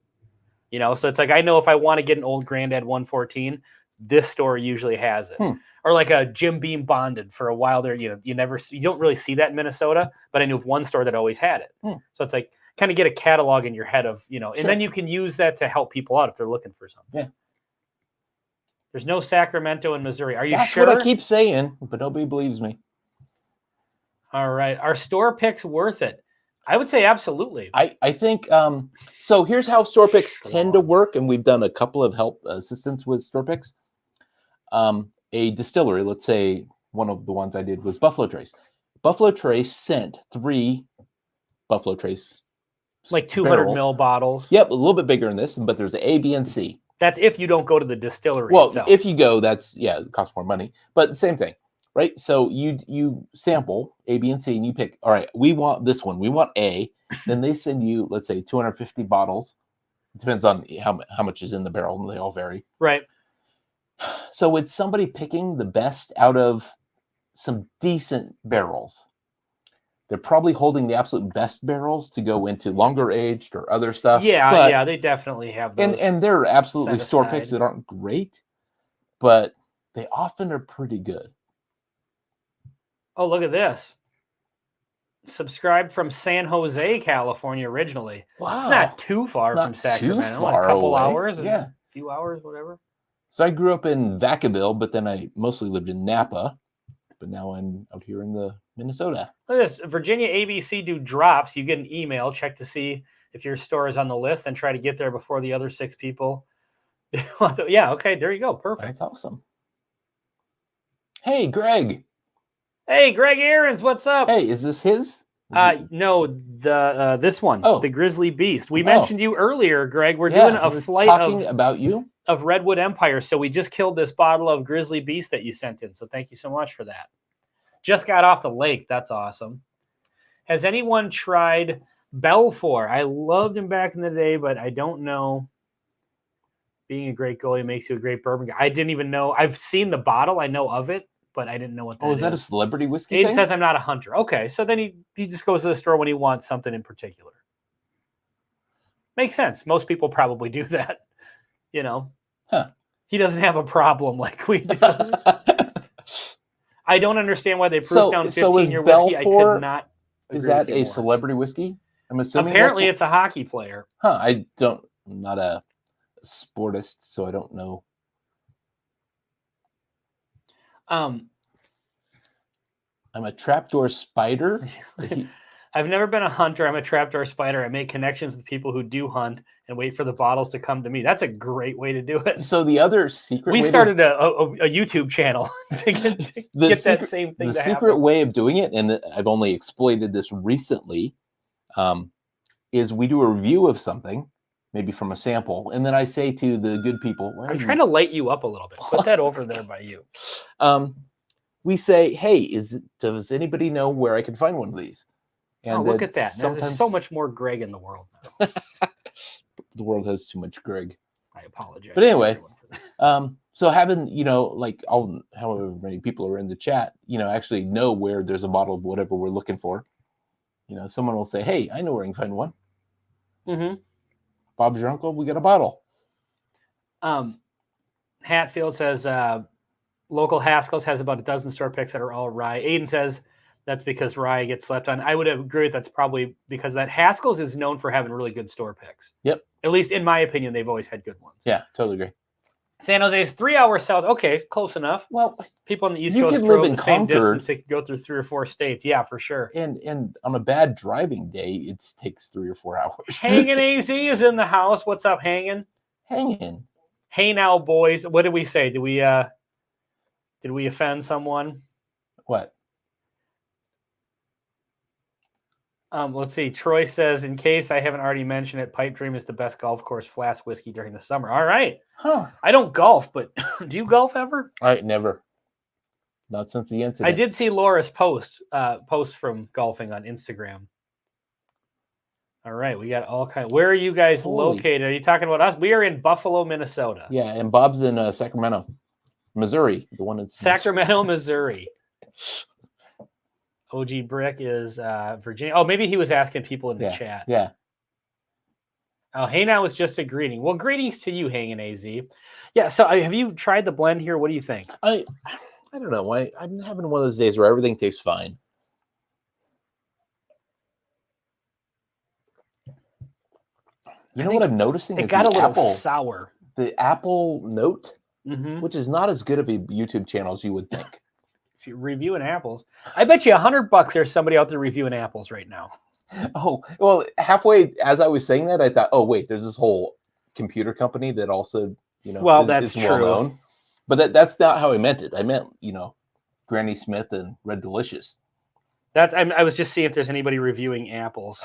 So it's like I know if I want to get an old Grandad 114, this store usually has it. Or like a Jim Beam Bonded for a while there. You don't really see that in Minnesota, but I knew of one store that always had it. So it's like kind of get a catalog in your head of, and Sure. then you can use that to help people out if they're looking for something. Yeah. There's no Sacramento in Missouri. Are you That's sure? what I keep saying, but nobody believes me. All right. Are store picks worth it? I would say absolutely. I think so. Here's how store picks tend to work, and we've done a couple of help assistance with store picks. A distillery, let's say one of the ones I did was Buffalo Trace. Buffalo Trace sent 3 Buffalo Trace, like 200 barrels. mil bottles. Yep, a little bit bigger than this, but there's A, B, and C. That's if you don't go to the distillery Well, itself. if you go, it costs more money, but same thing, right? So you sample A, B, and C, and you pick. All right, we want this one. We want A. Then they send you, let's say, 250 bottles. It depends on how much is in the barrel, and they all vary. Right. So it's somebody picking the best out of some decent barrels. They're probably holding the absolute best barrels to go into longer aged or other stuff. Yeah, they definitely have those. And they're absolutely set store aside. picks that aren't great, but they often are pretty good. Oh, look at this. Subscribed from San Jose, California originally. Wow. It's not too far Not from too Sacramento. far a couple away. hours. Yeah. A few hours, whatever. So I grew up in Vacaville, but then I mostly lived in Napa. But now I'm out here in the Minnesota. Look at this. Virginia ABC do drops. You get an email. Check to see if your store is on the list and try to get there before the other 6 people. Yeah, okay. There you go. Perfect. That's awesome. Hey, Greg. Hey, Greg Aarons, what's up? Hey, is this his? No, this one, Oh. the Grizzly Beast. We mentioned you earlier, Greg. We're Yeah, doing a we're flight talking about you. of Redwood Empire. So we just killed this bottle of Grizzly Beast that you sent in. So thank you so much for that. Just got off the lake. That's awesome. Has anyone tried Belfour? I loved him back in the day, but I don't know. Being a great goalie makes you a great bourbon guy. I didn't even know. I've seen the bottle. I know of it, but I didn't know what that is. Oh, is that a celebrity whiskey Aiden thing? says I'm not a hunter. Okay, so then he just goes to the store when he wants something in particular. Makes sense. Most people probably do that. Huh. He doesn't have a problem like we do. I don't understand why they proof down 15-year whiskey. I could not. Is agree that with you a more. celebrity whiskey? I'm assuming. Apparently, that's it's a hockey player. Huh? I'm not a sportist, so I don't know. Um, I'm a trapdoor spider. I've never been a hunter. I'm a trapdoor spider. I make connections with people who do hunt and wait for the bottles to come to me. That's a great way to do it. So the other secret We way started a YouTube channel to get that same thing the to secret happen. way of doing it, and I've only exploited this recently, is we do a review of something, maybe from a sample, and then I say to the good people, where are I'm you? trying to light you up a little bit. Put that over there by you. We say, hey, does anybody know where I can find one of these? And Look at that. Sometimes There's so much more Greg in the world now. the world has too much Greg. I apologize. But anyway, so having, like however many people are in the chat, actually know where there's a bottle of whatever we're looking for. Someone will say, hey, I know where you can find one. Mm-hmm. Bob's your uncle, we got a bottle. Hatfield says local Haskell's has about a dozen store picks that are all rye. Aiden says that's because rye gets slept on. I would agree with that's probably because that Haskell's is known for having really good store picks. Yep. At least in my opinion, they've always had good ones. Yeah, totally agree. San Jose is 3 hours south. Okay, close enough. Well, people on the East you Coast could live drove in the same Concord. distance. They could go through 3 or 4 states. Yeah, for sure. And on a bad driving day, it takes 3 or 4 hours. Hangin' AZ is in the house. What's up, Hangin'? Hanging. Hey now, boys. What did we say? Did we offend someone? What? Let's see. Troy says, in case I haven't already mentioned it, Pipe Dream is the best golf course flask whiskey during the summer. All right. Huh. I don't golf, but do you golf ever? I never. Not since the incident. I did see Laura's post from golfing on Instagram. All right, we got all kind. Where are you guys located? Are you talking about us? We are in Buffalo, Minnesota. Yeah, and Bob's in Sacramento, Missouri. The one in Sacramento, Missouri. OG Brick is Virginia. Oh, maybe he was asking people in the chat. Yeah. Oh, hey now is just a greeting. Well, greetings to you, Hangin' AZ. Yeah. So, have you tried the blend here? What do you think? I don't know. I'm having one of those days where everything tastes fine. You know what I'm noticing? It got a little sour. The apple note, which is not as good of a YouTube channel as you would think. If you're reviewing apples, I bet you $100 there's somebody out there reviewing apples right now. Oh, well, halfway as I was saying that, I thought, oh, wait, there's this whole computer company that also, that's is well known. But that's not how I meant it. I meant, Granny Smith and Red Delicious. I was just seeing if there's anybody reviewing apples,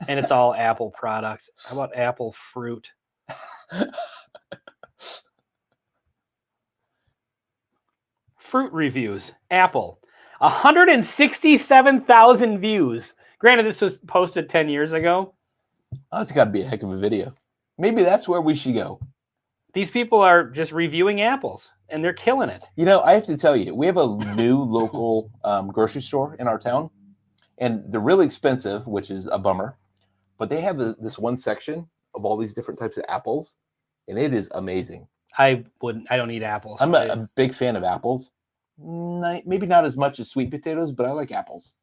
and it's all Apple products. How about apple fruit? Fruit reviews. Apple. 167,000 views. Granted, this was posted 10 years ago. Oh, it's got to be a heck of a video. Maybe that's where we should go. These people are just reviewing apples, and they're killing it. I have to tell you, we have a new local grocery store in our town, and they're really expensive, which is a bummer. But they have this one section of all these different types of apples, and it is amazing. I don't eat apples. I'm a big fan of apples. Maybe not as much as sweet potatoes, but I like apples.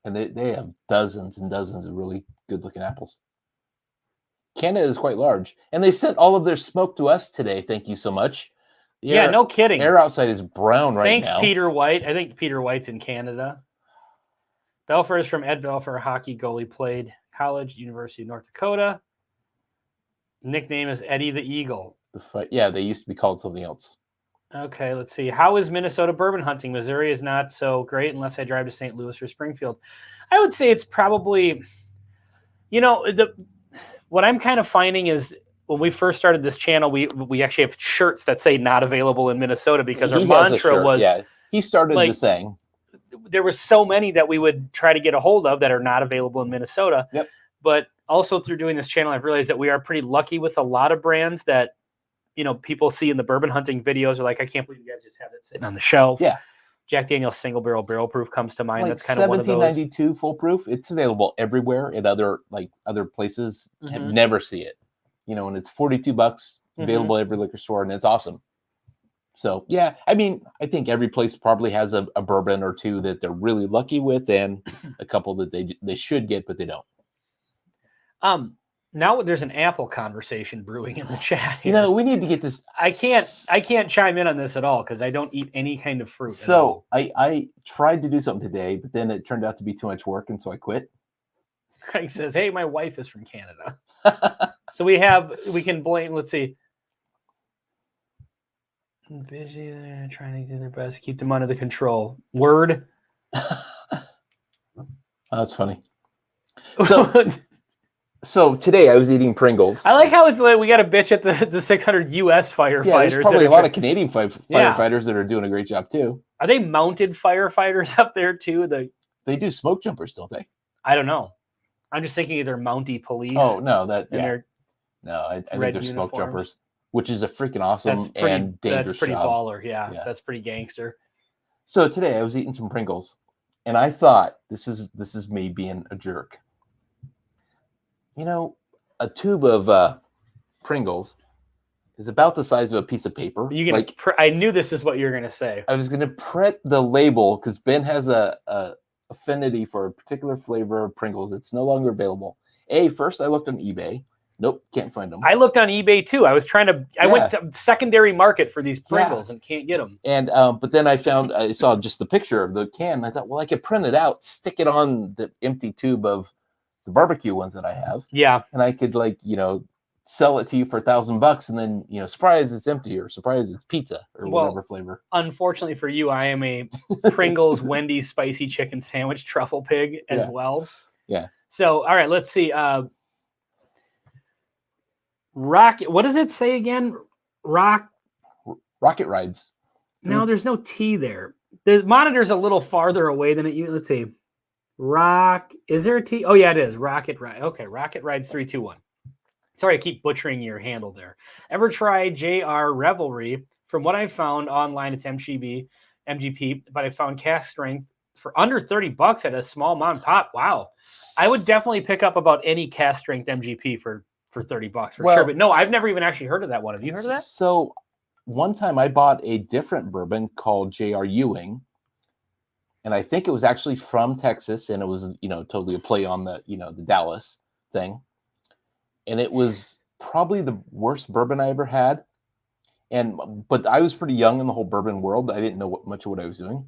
And they have dozens and dozens of really good-looking apples. Canada is quite large. And they sent all of their smoke to us today. Thank you so much. Yeah, no kidding. Air outside is brown now. Thanks, Peter White. I think Peter White's in Canada. Belfer is from Ed Belfer, hockey goalie, played college, University of North Dakota. Nickname is Eddie the Eagle. They used to be called something else. Okay, let's see. How is Minnesota bourbon hunting? Missouri is not so great unless I drive to St. Louis or Springfield. I would say it's probably, what I'm kind of finding is when we first started this channel, we actually have shirts that say not available in Minnesota because our mantra was. Yeah, he started the saying. There were so many that we would try to get a hold of that are not available in Minnesota. Yep. But also through doing this channel, I've realized that we are pretty lucky with a lot of brands that, people see in the bourbon hunting videos are like, I can't believe you guys just have it sitting on the shelf. Yeah. Jack Daniel's single barrel proof comes to mind. That's kind of one of those. 1792 full proof. It's available everywhere at other places. Mm-hmm. And never see it. And it's $42 available every liquor store, and it's awesome. So yeah, I think every place probably has a bourbon or two that they're really lucky with, and a couple that they should get, but they don't. Now there's an apple conversation brewing in the chat here. We need to get this. I can't chime in on this at all because I don't eat any kind of fruit. So I tried to do something today, but then it turned out to be too much work, and so I quit. Craig says, "Hey, my wife is from Canada." So we can blame. Let's see. Busy trying to do their best to keep them under the control. Word. That's funny. So today I was eating Pringles. I like how it's like we got a bitch at the 600 U.S. firefighters. Yeah, there's probably a lot of Canadian firefighters that are doing a great job too. Are they mounted firefighters up there too? They do smoke jumpers, don't they? I don't know. I'm just thinking they're Mountie police. Oh no, I think they're smoke jumpers, which is a freaking awesome and dangerous That's pretty job. baller. Yeah, that's pretty gangster. So today I was eating some Pringles, and I thought this is me being a jerk. You know, a tube of Pringles is about the size of a piece of paper. I knew this is what you were gonna say. I was gonna print the label because Ben has a affinity for a particular flavor of Pringles. It's no longer available. First I looked on eBay. Nope, can't find them. I looked on eBay too. I was trying to. I went to secondary market for these Pringles and can't get them. And but then I saw just the picture of the can. And I thought, well, I could print it out, stick it on the empty tube of the barbecue ones that I have. Yeah. And I could sell it to you for $1,000, and then surprise, it's empty, or surprise, it's pizza, or whatever flavor. Unfortunately for you, I am a Pringles Wendy's spicy chicken sandwich truffle pig as well. Yeah. So all right, let's see. Rocket. What does it say again? Rocket Rides. No, there's no T there. The monitor's a little farther away than it. Let's see. Is there a T? Oh yeah, it is. Rocket Ride. Okay, Rocket Rides 321. Sorry, I keep butchering your handle there. Ever try JR Revelry? From what I found online, it's MGP, but I found cast strength for under $30 at a small mom and pop. Wow, I would definitely pick up about any cast strength MGP for $30 for sure. But no, I've never even actually heard of that one. Have you heard of that? So one time I bought a different bourbon called JR Ewing, and I think it was actually from Texas, and it was totally a play on the the Dallas thing. And it was probably the worst bourbon I ever had. But I was pretty young in the whole bourbon world. I didn't know much of what I was doing.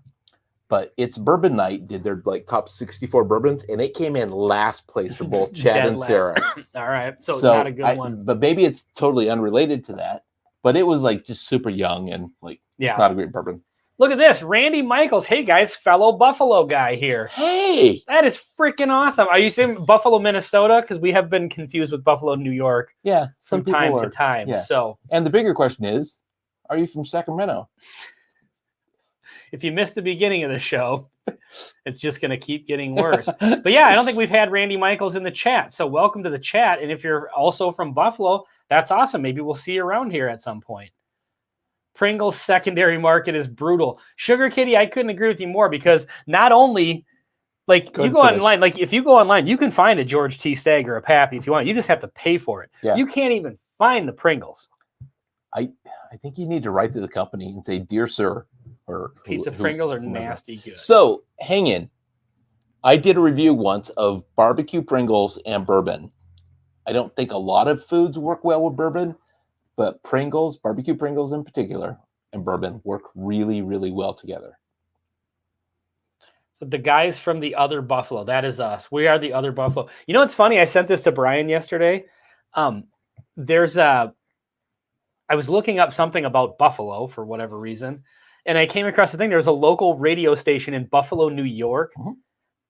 But it's Bourbon Night did their top 64 bourbons, and it came in last place for both Chad and Sarah. All right, so not a good one. But maybe it's totally unrelated to that. But it was just super young and it's not a great bourbon. Look at this, Randy Michaels. Hey guys, fellow Buffalo guy here. Hey, that is freaking awesome. Are you saying Buffalo, Minnesota? Because we have been confused with Buffalo, New York. Yeah, from time to time. Yeah. So, and the bigger question is, are you from Sacramento? If you missed the beginning of the show, it's just going to keep getting worse. But yeah, I don't think we've had Randy Michaels in the chat. So welcome to the chat. And if you're also from Buffalo, that's awesome. Maybe we'll see you around here at some point. Pringles secondary market is brutal. Sugar Kitty, I couldn't agree with you more, because not only online, if you go online, you can find a George T. Stagg or a Pappy if you want. You just have to pay for it. Yeah. You can't even find the Pringles. I think you need to write to the company and say, "Dear sir," or pizza Pringles are nasty good. So hang in. I did a review once of barbecue Pringles and bourbon. I don't think a lot of foods work well with bourbon, but Pringles, barbecue Pringles in particular, and bourbon work really, really well together. So the guys from the other Buffalo, that is us. We are the other Buffalo. You know what's funny? I sent this to Brian yesterday. I was looking up something about Buffalo for whatever reason, and I came across the thing. There was a local radio station in Buffalo, New York,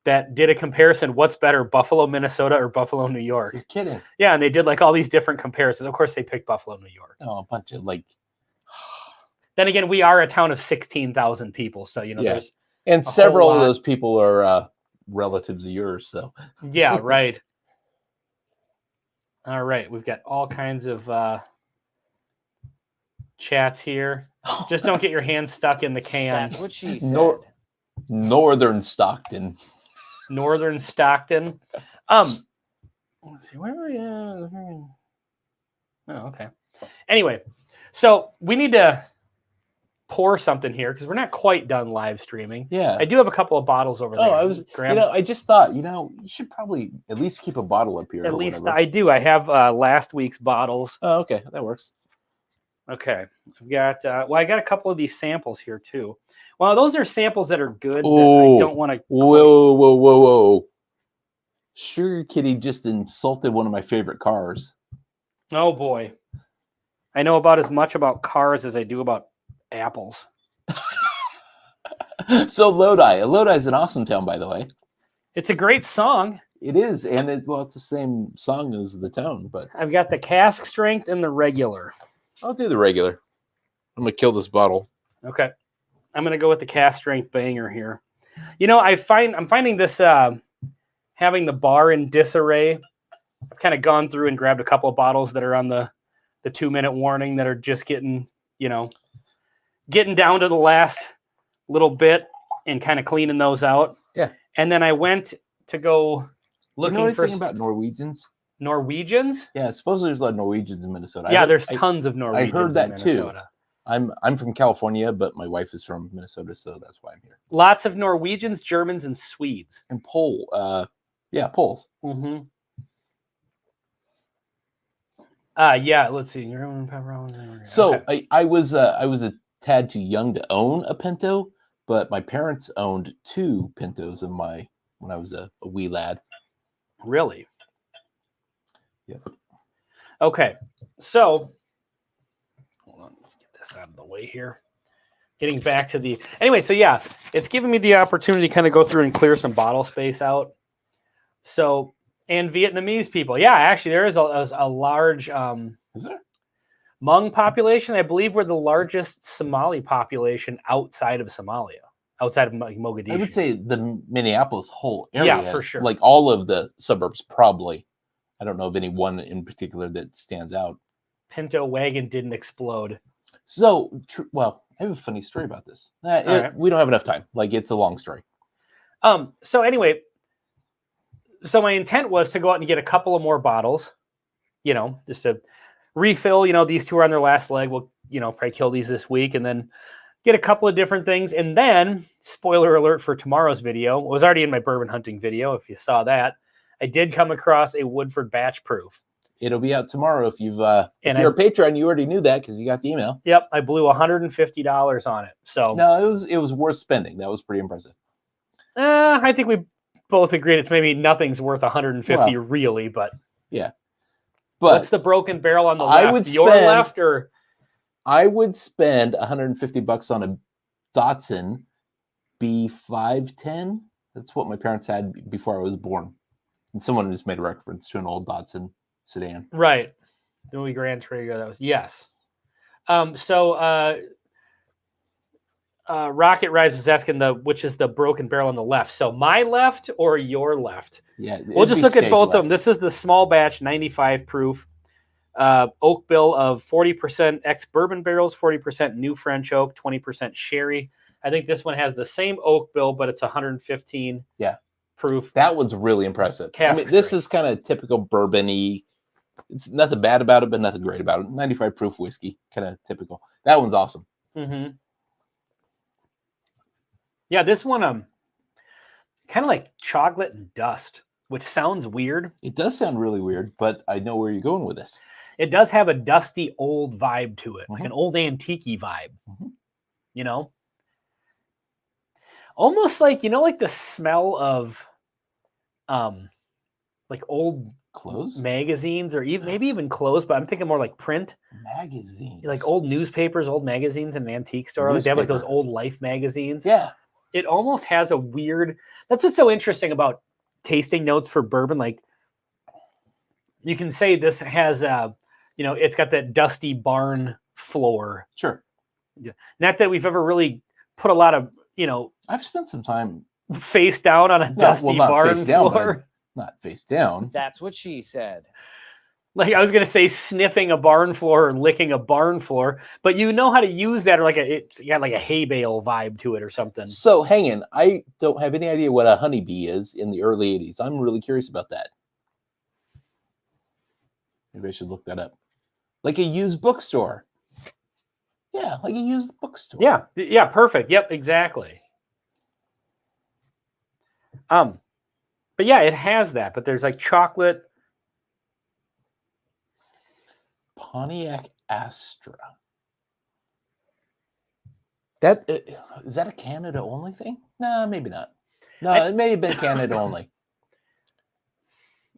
that did a comparison. What's better, Buffalo, Minnesota, or Buffalo, New York? You're kidding. Yeah, and they did all these different comparisons. Of course, they picked Buffalo, New York. Oh, a bunch of Then again, we are a town of 16,000 people, so there's and several of those people are relatives of yours. So yeah, right. All right, we've got all kinds of chats here. Just don't get your hands stuck in the can. That's what she said. Northern Stockton. Northern Stockton. Let's see, where are we at? Oh, okay. Anyway, so we need to pour something here because we're not quite done live streaming. Yeah. I do have a couple of bottles over there. I just thought, you should probably at least keep a bottle up here. At least I do. I have last week's bottles. Oh, okay. That works. Okay. I've got, I got a couple of these samples here too. Well, those are samples that are good. Oh, that I don't want to. Whoa. Sugar Kitty just insulted one of my favorite cars. Oh boy. I know about as much about cars as I do about apples. So Lodi is an awesome town, by the way. It's a great song. It is, and it's the same song as the town, but I've got the cask strength and the regular. I'll do the regular. I'm gonna kill this bottle. Okay. I'm gonna go with the cask strength banger here. You know, I'm finding this having the bar in disarray. I've kind of gone through and grabbed a couple of bottles that are on the 2-minute warning that are just getting down to the last little bit and kind of cleaning those out. Yeah. And then I went to go looking Do you know for anything about Norwegians? Norwegians. Yeah, supposedly there's a lot of Norwegians in Minnesota. Yeah, there's tons of Norwegians. I heard that in Minnesota. too. I'm from California, but my wife is from Minnesota, so that's why I'm here. Lots of Norwegians, Germans, and Swedes. And Poles. Mm-hmm. Yeah, let's see. So okay. I was a tad too young to own a Pinto, but my parents owned 2 Pintos when I was a wee lad. Really? Yep. Okay, so hold on, let's get this out of the way here. Getting back to anyway, so yeah, it's giving me the opportunity to kind of go through and clear some bottle space out. So, and Vietnamese people, yeah, actually there is a large Is there? Hmong population. I believe we're the largest Somali population outside of Somalia, outside of Mogadishu. I would say the Minneapolis whole area. Yeah, for sure. Like all of the suburbs, probably. I don't know of any one in particular that stands out. Pinto wagon didn't explode. So, well, I have a funny story about this. Right. We don't have enough time. Like, it's a long story. So anyway, so my intent was to go out and get a couple of more bottles, just to refill. These 2 are on their last leg. We'll, probably kill these this week and then get a couple of different things. And then, spoiler alert for tomorrow's video, it was already in my bourbon hunting video, if you saw that. I did come across a Woodford batch proof. It'll be out tomorrow. If you're a Patreon, you already knew that because you got the email. Yep, I blew $150 on it. So no, it was worth spending. That was pretty impressive. I think we both agreed it's maybe nothing's worth $150 really, but yeah. But what's the broken barrel on the left? I would Your left or? I would spend $150 on a Datsun B510. That's what my parents had before I was born. And someone just made a reference to an old Datsun sedan. Right. The movie Grand Trago, that was, yes. Rocket Rise was asking which is the broken barrel on the left. So my left or your left? Yeah. We'll just look at both of them. This is the small batch, 95 proof. Oak bill of 40% ex-bourbon barrels, 40% new French oak, 20% sherry. I think this one has the same oak bill, but it's 115 proof. That one's really impressive. This is kind of typical bourbon-y. It's nothing bad about it, but nothing great about it. 95 proof whiskey, kind of typical. That one's awesome. Mm-hmm. Yeah, this one kind of like chocolate and dust, which sounds weird. It does sound really weird, but I know where you're going with this. It does have a dusty old vibe to it, like an old antique-y vibe. Mm-hmm. Almost like like the smell of like old clothes, magazines, or maybe even clothes, but I'm thinking more like print magazines, like old newspapers, old magazines in an antique store. Like they have like those old Life magazines. Yeah, it almost has a weird. That's what's so interesting about tasting notes for bourbon. Like you can say this has it's got that dusty barn floor. Sure. Yeah. Not that we've ever really put a lot of I've spent some time face down on a dusty barn floor. Not face down. That's what she said. Like I was going to say sniffing a barn floor or licking a barn floor, but you know how to use that, or it's got like a hay bale vibe to it or something. So hang on. I don't have any idea what a honeybee is in the early 80s. I'm really curious about that. Maybe I should look that up. Like a used bookstore. Yeah, like a used bookstore. Yeah, perfect. Yep, exactly. But yeah, it has that, but there's like chocolate. Pontiac Astra. That is that a Canada only thing? No, maybe not. No, it may have been Canada only.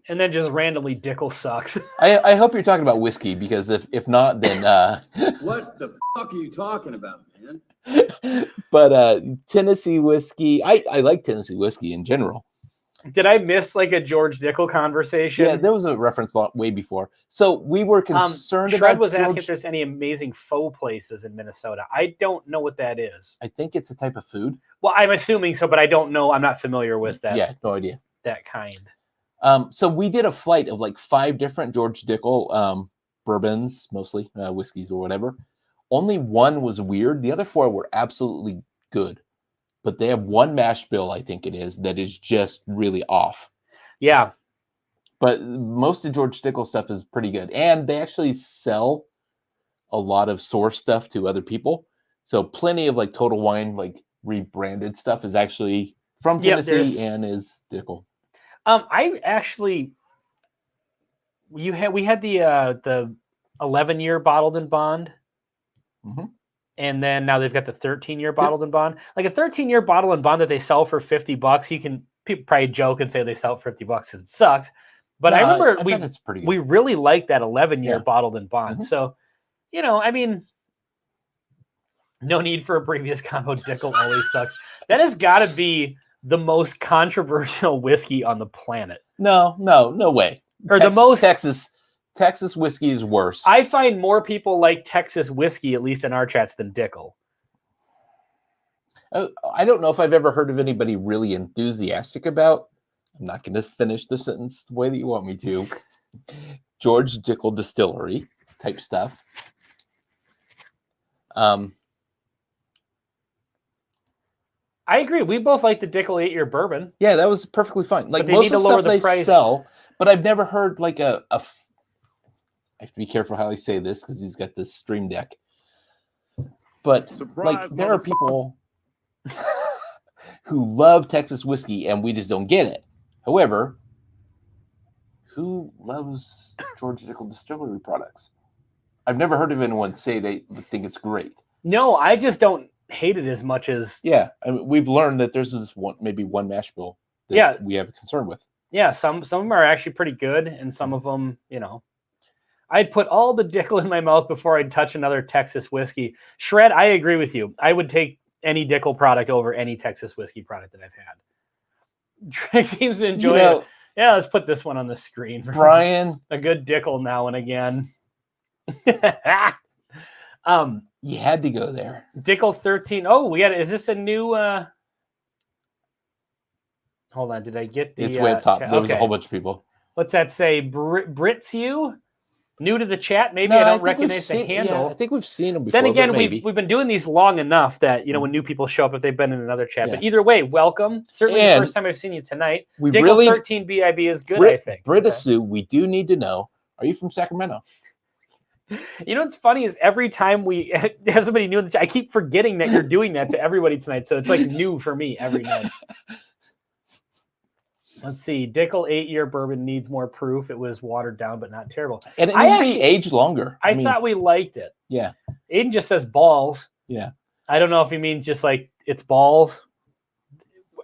And then just randomly Dickel sucks. I hope you're talking about whiskey, because if not, then What the fuck are you talking about, man? but Tennessee whiskey, I like Tennessee whiskey in general. Did I miss like a George Dickel conversation? Yeah, there was a reference way before. So we were concerned Shred about was asking George. if there's any amazing faux places in Minnesota. I don't know what that is. I think it's a type of food. Well, I'm assuming so, but I don't know. I'm not familiar with that. Yeah, no idea. That kind. So we did a flight of like 5 different George Dickel bourbons, mostly whiskeys or whatever. Only one was weird. The other 4 were absolutely good. But they have one mash bill, I think it is, that is just really off. Yeah. But most of George Dickel stuff is pretty good. And they actually sell a lot of source stuff to other people. So plenty of like Total Wine, like rebranded stuff is actually from Tennessee and is Dickel. I actually, we had the 11-year bottled in bond. Mm-hmm. And then now they've got the 13-year bottled in bond. Like a 13-year bottle in bond that they sell for $50. People probably joke and say they sell it for $50 because it sucks. But I remember it's pretty good. we really liked that 11-year bottled in bond. Mm-hmm. So, I mean, no need for a previous combo. Dickel always sucks. That has got to be the most controversial whiskey on the planet. No way. Or the most Texas whiskey is worse. I find more people like Texas whiskey, at least in our chats, than Dickel. I don't know if I've ever heard of anybody really enthusiastic about. I'm not going to finish the sentence the way that you want me to. George Dickel Distillery type stuff. I agree. We both like the Dickel 8-year bourbon. Yeah, that was perfectly fine. Like they most need of to the lower stuff the they price. sell, but I've never heard like I have to be careful how I say this because he's got this stream deck. But Surprise, there are people who love Texas whiskey and we just don't get it. However, who loves George Dickel Distillery products? I've never heard of anyone say they think it's great. No, I just don't hate it as much as... Yeah, I mean, we've learned that there's this maybe one mash bill that we have a concern with. Yeah, some of them are actually pretty good, and some of them, I'd put all the Dickel in my mouth before I'd touch another Texas whiskey. Shred, I agree with you. I would take any Dickel product over any Texas whiskey product that I've had. Drake seems to enjoy it. Yeah, let's put this one on the screen. Brian. A good Dickel now and again. You had to go there. Dickel 13. Oh, is this a new... Hold on, did I get the... It's way up top. There was a whole bunch of people. What's that say? Brits you? New to the chat? Maybe I don't recognize the handle. Yeah, I think we've seen them before. Then again, we've been doing these long enough that, when new people show up, if they've been in another chat. But either way, welcome. Certainly the first time I've seen you tonight. Dickel 13 BIB is good, I think. Britisu, we do need to know, are you from Sacramento? What's funny is every time we have somebody new in the chat, I keep forgetting that you're doing that to everybody tonight. So it's like new for me every night. Let's see. Dickel 8-year bourbon needs more proof. It was watered down, but not terrible. And it needs to be aged longer. I thought we liked it. Yeah. Aiden just says balls. Yeah. I don't know if he means just like it's balls.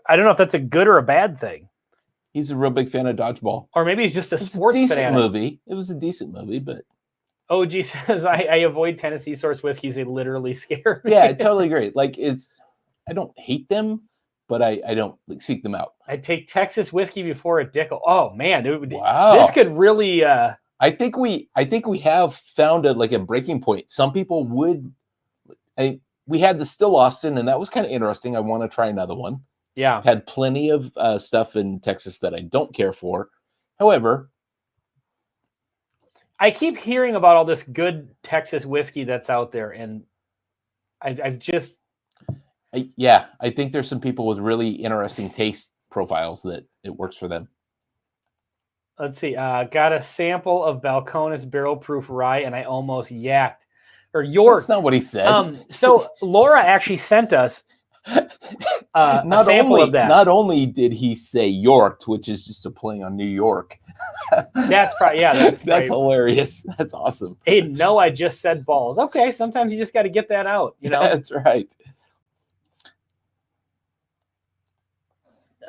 I don't know if that's a good or a bad thing. He's a real big fan of Dodgeball. Or maybe he's just a sports fan. Movie. It was a decent movie, but... OG says, I avoid Tennessee source whiskeys. They literally scare me. Yeah, I totally agree. Like, I don't hate them, but I don't seek them out. I take Texas whiskey before a Dickel. Oh man, wow! This could really. I think we have found a breaking point. Some people would. We had the Still Austin, and that was kind of interesting. I want to try another one. Yeah, I've had plenty of stuff in Texas that I don't care for. However, I keep hearing about all this good Texas whiskey that's out there, and I've just. I think there's some people with really interesting taste profiles that it works for them. Let's see. Got a sample of Balcones Barrel Proof Rye, and I almost yacked. Or York. That's not what he said. So Laura actually sent us a sample of that. Not only did he say York, which is just a play on New York. That's probably, that's hilarious. That's awesome. Aiden, no, I just said balls. Okay, sometimes you just got to get that out. That's right.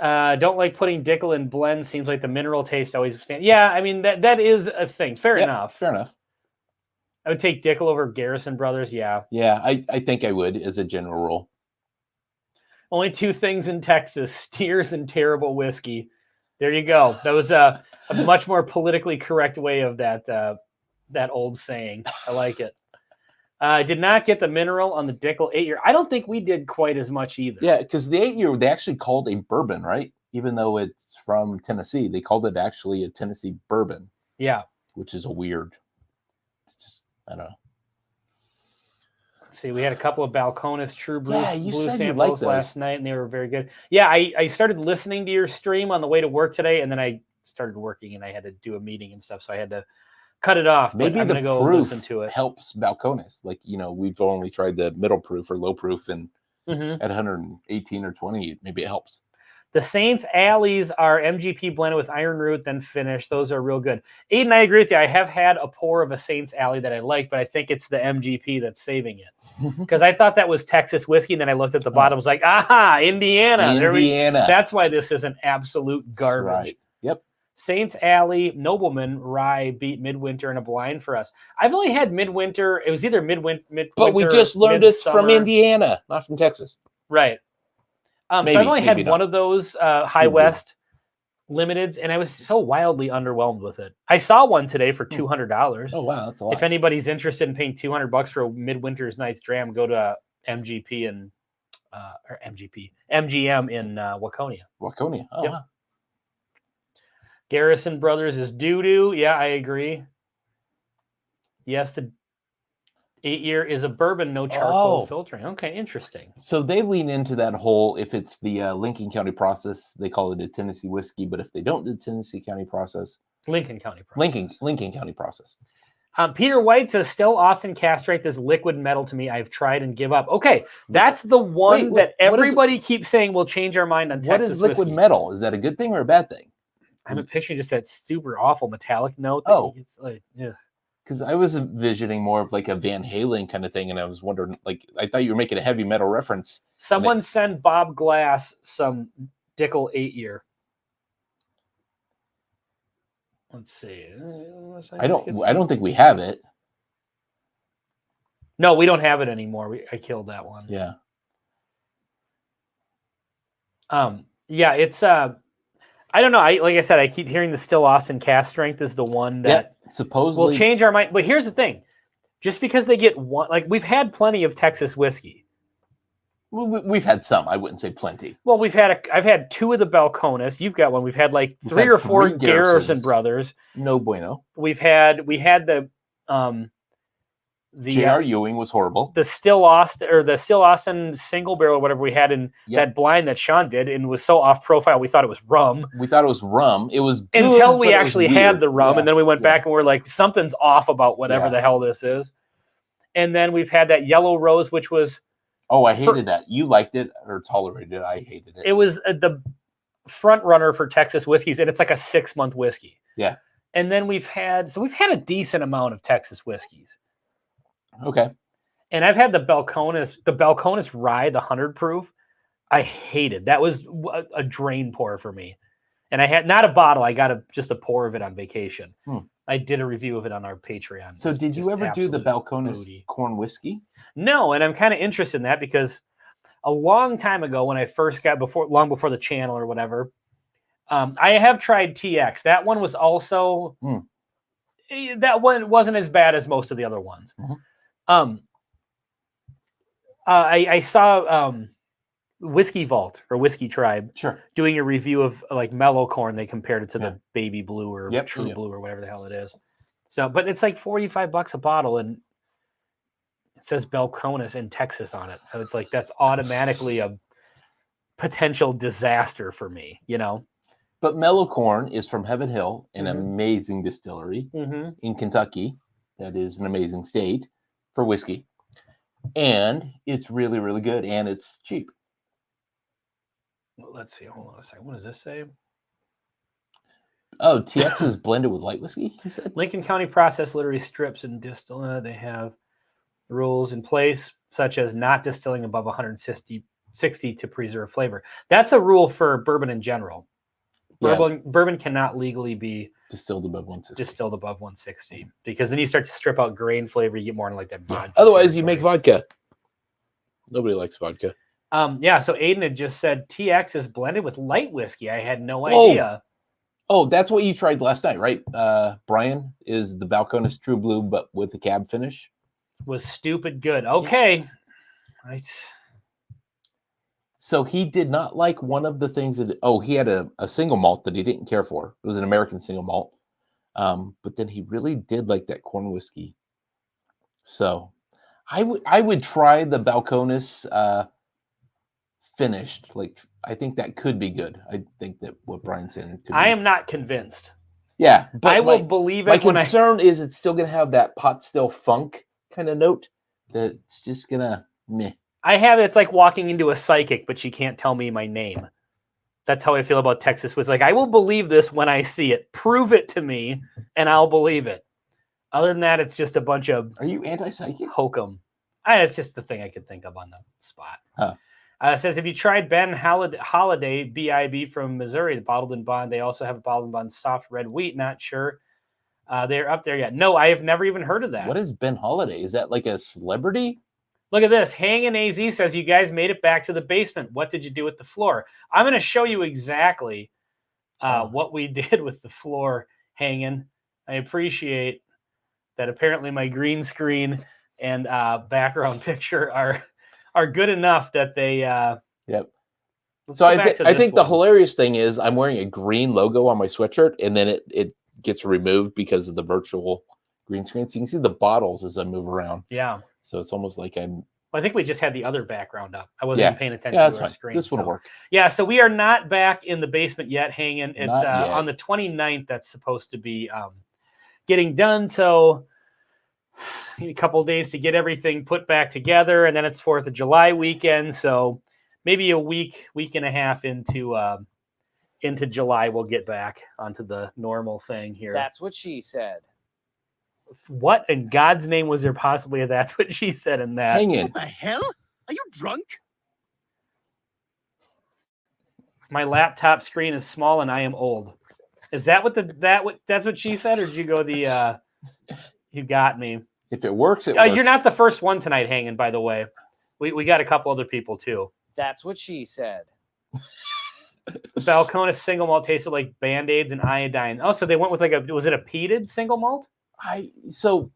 Don't like putting Dickel in blends. Seems like the mineral taste always stands. Yeah, I mean that is a thing. Fair Yep, enough. Fair enough. I would take Dickel over Garrison Brothers. Yeah. Yeah, I think I would as a general rule. Only two things in Texas: steers and terrible whiskey. There you go. That was a much more politically correct way of that old saying. I like it. I did not get the mineral on the Dickel 8-year. I don't think we did quite as much either. Yeah, because the 8-year they actually called a bourbon, right? Even though it's from Tennessee, they called it actually a Tennessee bourbon. Yeah. Which is a weird. It's just I don't know. Let's see, we had a couple of Balcones True Blue, Yeah, you blue said you samples liked those. last night, and they were very good. Yeah, I started listening to your stream on the way to work today, and then I started working, and I had to do a meeting and stuff, so I had to cut it off. Maybe I'm the gonna go proof listen to it. helps Balcones. Like we've only tried the middle proof or low proof, and Mm-hmm. at 118 or 20, maybe it helps. The Saints Alleys are MGP blended with Iron Root, then finished. Those are real good. Aiden, I agree with you. I have had a pour of a Saints Alley that I like, but I think it's the MGP that's saving it. Because I thought that was Texas whiskey, and then I looked at the bottom, was like, aha, Indiana. Indiana. That's why this is an absolute garbage. That's right. Yep. Saints Alley Nobleman Rye beat Midwinter in a blind for us. I've only had Midwinter. It was either Midwinter. But we just learned it's from Indiana, not from Texas. Right. So I've only had one of those High West limiteds, and I was so wildly underwhelmed with it. I saw one today for $200. Oh wow, that's a lot. If anybody's interested in paying $200 for a Midwinter's Night's Dram, go to MGP and or MGM in Waconia. Waconia. Oh Yep. wow. Garrison Brothers is doo-doo. Yeah, I agree. Yes, the 8-year is a bourbon, no charcoal filtering. Okay, interesting. So they lean into that whole, if it's the Lincoln County process, they call it a Tennessee whiskey. But if they don't do Tennessee County process, Lincoln County process. Lincoln County process. Peter White says, still Austin castrate this liquid metal to me. I've tried and give up. Okay, that's the one that everybody keeps saying will change our mind on Texas What is liquid whiskey. metal? Is that a good thing or a bad thing? I'm picturing just that super awful metallic note. It's like, yeah. Because I was envisioning more of like a Van Halen kind of thing, and I was wondering, like, I thought you were making a heavy metal reference. Someone send Bob Glass some Dickel 8-year. Let's see. I don't think we have it. No, we don't have it anymore. I killed that one. Yeah. Yeah, it's I don't know. Like I said, I keep hearing the Still Austin cast strength is the one that supposedly will change our mind. But here's the thing: just because they get one, like we've had plenty of Texas whiskey. We've had some. I wouldn't say plenty. Well, I've had 2 of the Balcones. You've got one. We've had like 3 or 4 Garrison Brothers. No bueno. We had the J.R. Ewing was horrible. The Still Austin single barrel, or whatever we had in that blind that Sean did, and was so off profile. We thought it was rum. It was good, until we actually had the rum, and then we went back and we're like, something's off about whatever the hell this is. And then we've had that Yellow Rose, which was I hated that. You liked it or tolerated it. I hated it. It was the front runner for Texas whiskeys, and it's like a 6-month whiskey. Yeah. And then we've had a decent amount of Texas whiskeys. Okay. And I've had the Balcones Rye, the 100 proof. I hated. That was a drain pour for me. And I had not a bottle. I got just a pour of it on vacation. I did a review of it on our Patreon. So did you ever do the Balcones corn whiskey? No, and I'm kind of interested in that because a long time ago when I first got long before the channel or whatever, I have tried TX. That one was also that one wasn't as bad as most of the other ones. I saw Whiskey Vault or Whiskey Tribe doing a review of like mellow corn. They compared it to the baby blue or true blue or whatever the hell it is. So, but it's like $45 a bottle, and it says Balcones in Texas on it. So it's like that's automatically a potential disaster for me, you know. But mellow corn is from Heaven Hill, an amazing distillery in Kentucky. That is an amazing state for whiskey. And it's really, really good, and it's cheap. Well, let's see. Hold on a second. What does this say? Oh, TX is blended with light whiskey, you said? Lincoln County process literally strips and distill. They have rules in place, such as not distilling above 160 60 to preserve flavor. That's a rule for bourbon in general. Yeah. Bourbon cannot legally be Distilled above 160. distilled above 160 because then you start to strip out grain flavor. You get more into like that vodka. Otherwise, you make territory. vodka. Nobody likes vodka. Yeah, so Aiden had just said TX is blended with light whiskey. I had no Whoa. idea. Oh, that's what you tried last night, right? Brian is the Balcones True Blue, but with a cab finish. Was stupid good. Okay. Right. So he did not like one of the things that. Oh, he had a single malt that he didn't care for. It was an American single malt, but then he really did like that corn whiskey. So, I would try the Balcones finished. Like I think that could be good. I think that what Brian's saying could. I am not convinced. Yeah, but I will believe it. My when concern is it's still gonna have that pot still funk kind of note that's just gonna meh. I have it's like walking into a psychic, but she can't tell me my name. That's how I feel about Texas was like, I will believe this when I see it. Prove it to me, and I'll believe it. Other than that, it's just a bunch of Are you anti-psychic? hokum. It's just the thing I could think of on the spot. Huh. It says, have you tried Ben Holiday BIB from Missouri, the bottled in bond? They also have a bottled in bond soft red wheat. Not sure they're up there yet. No, I have never even heard of that. What is Ben Holiday? Is that like a celebrity? Look at this. Hangin' AZ says, you guys made it back to the basement. What did you do with the floor? I'm going to show you exactly what we did with the floor, Hangin'. I appreciate that apparently my green screen and background picture are good enough that they... Yep. So I think the hilarious thing is I'm wearing a green logo on my sweatshirt, and then it gets removed because of the virtual green screen. So you can see the bottles as I move around. Yeah. So it's almost like I'm... Well, I think we just had the other background up. I wasn't even paying attention Yeah, to that's our fine. screen. This will work. Yeah, so we are not back in the basement yet, Hanging. It's Not yet. on the 29th that's supposed to be getting done. So need a couple of days to get everything put back together, and then it's 4th of July weekend. So maybe a week and a half into July, we'll get back onto the normal thing here. That's what she said. What in God's name was there possibly a that's what she said in that? Hang in. What the hell? Are you drunk? My laptop screen is small and I am old. Is that what that's what she said, or did you go the you got me? If it works, it works. You're not the first one tonight, Hanging, by the way. We got a couple other people too. That's what she said. Balcones single malt tasted like Band-Aids and iodine. Oh, so they went with was it a peated single malt? So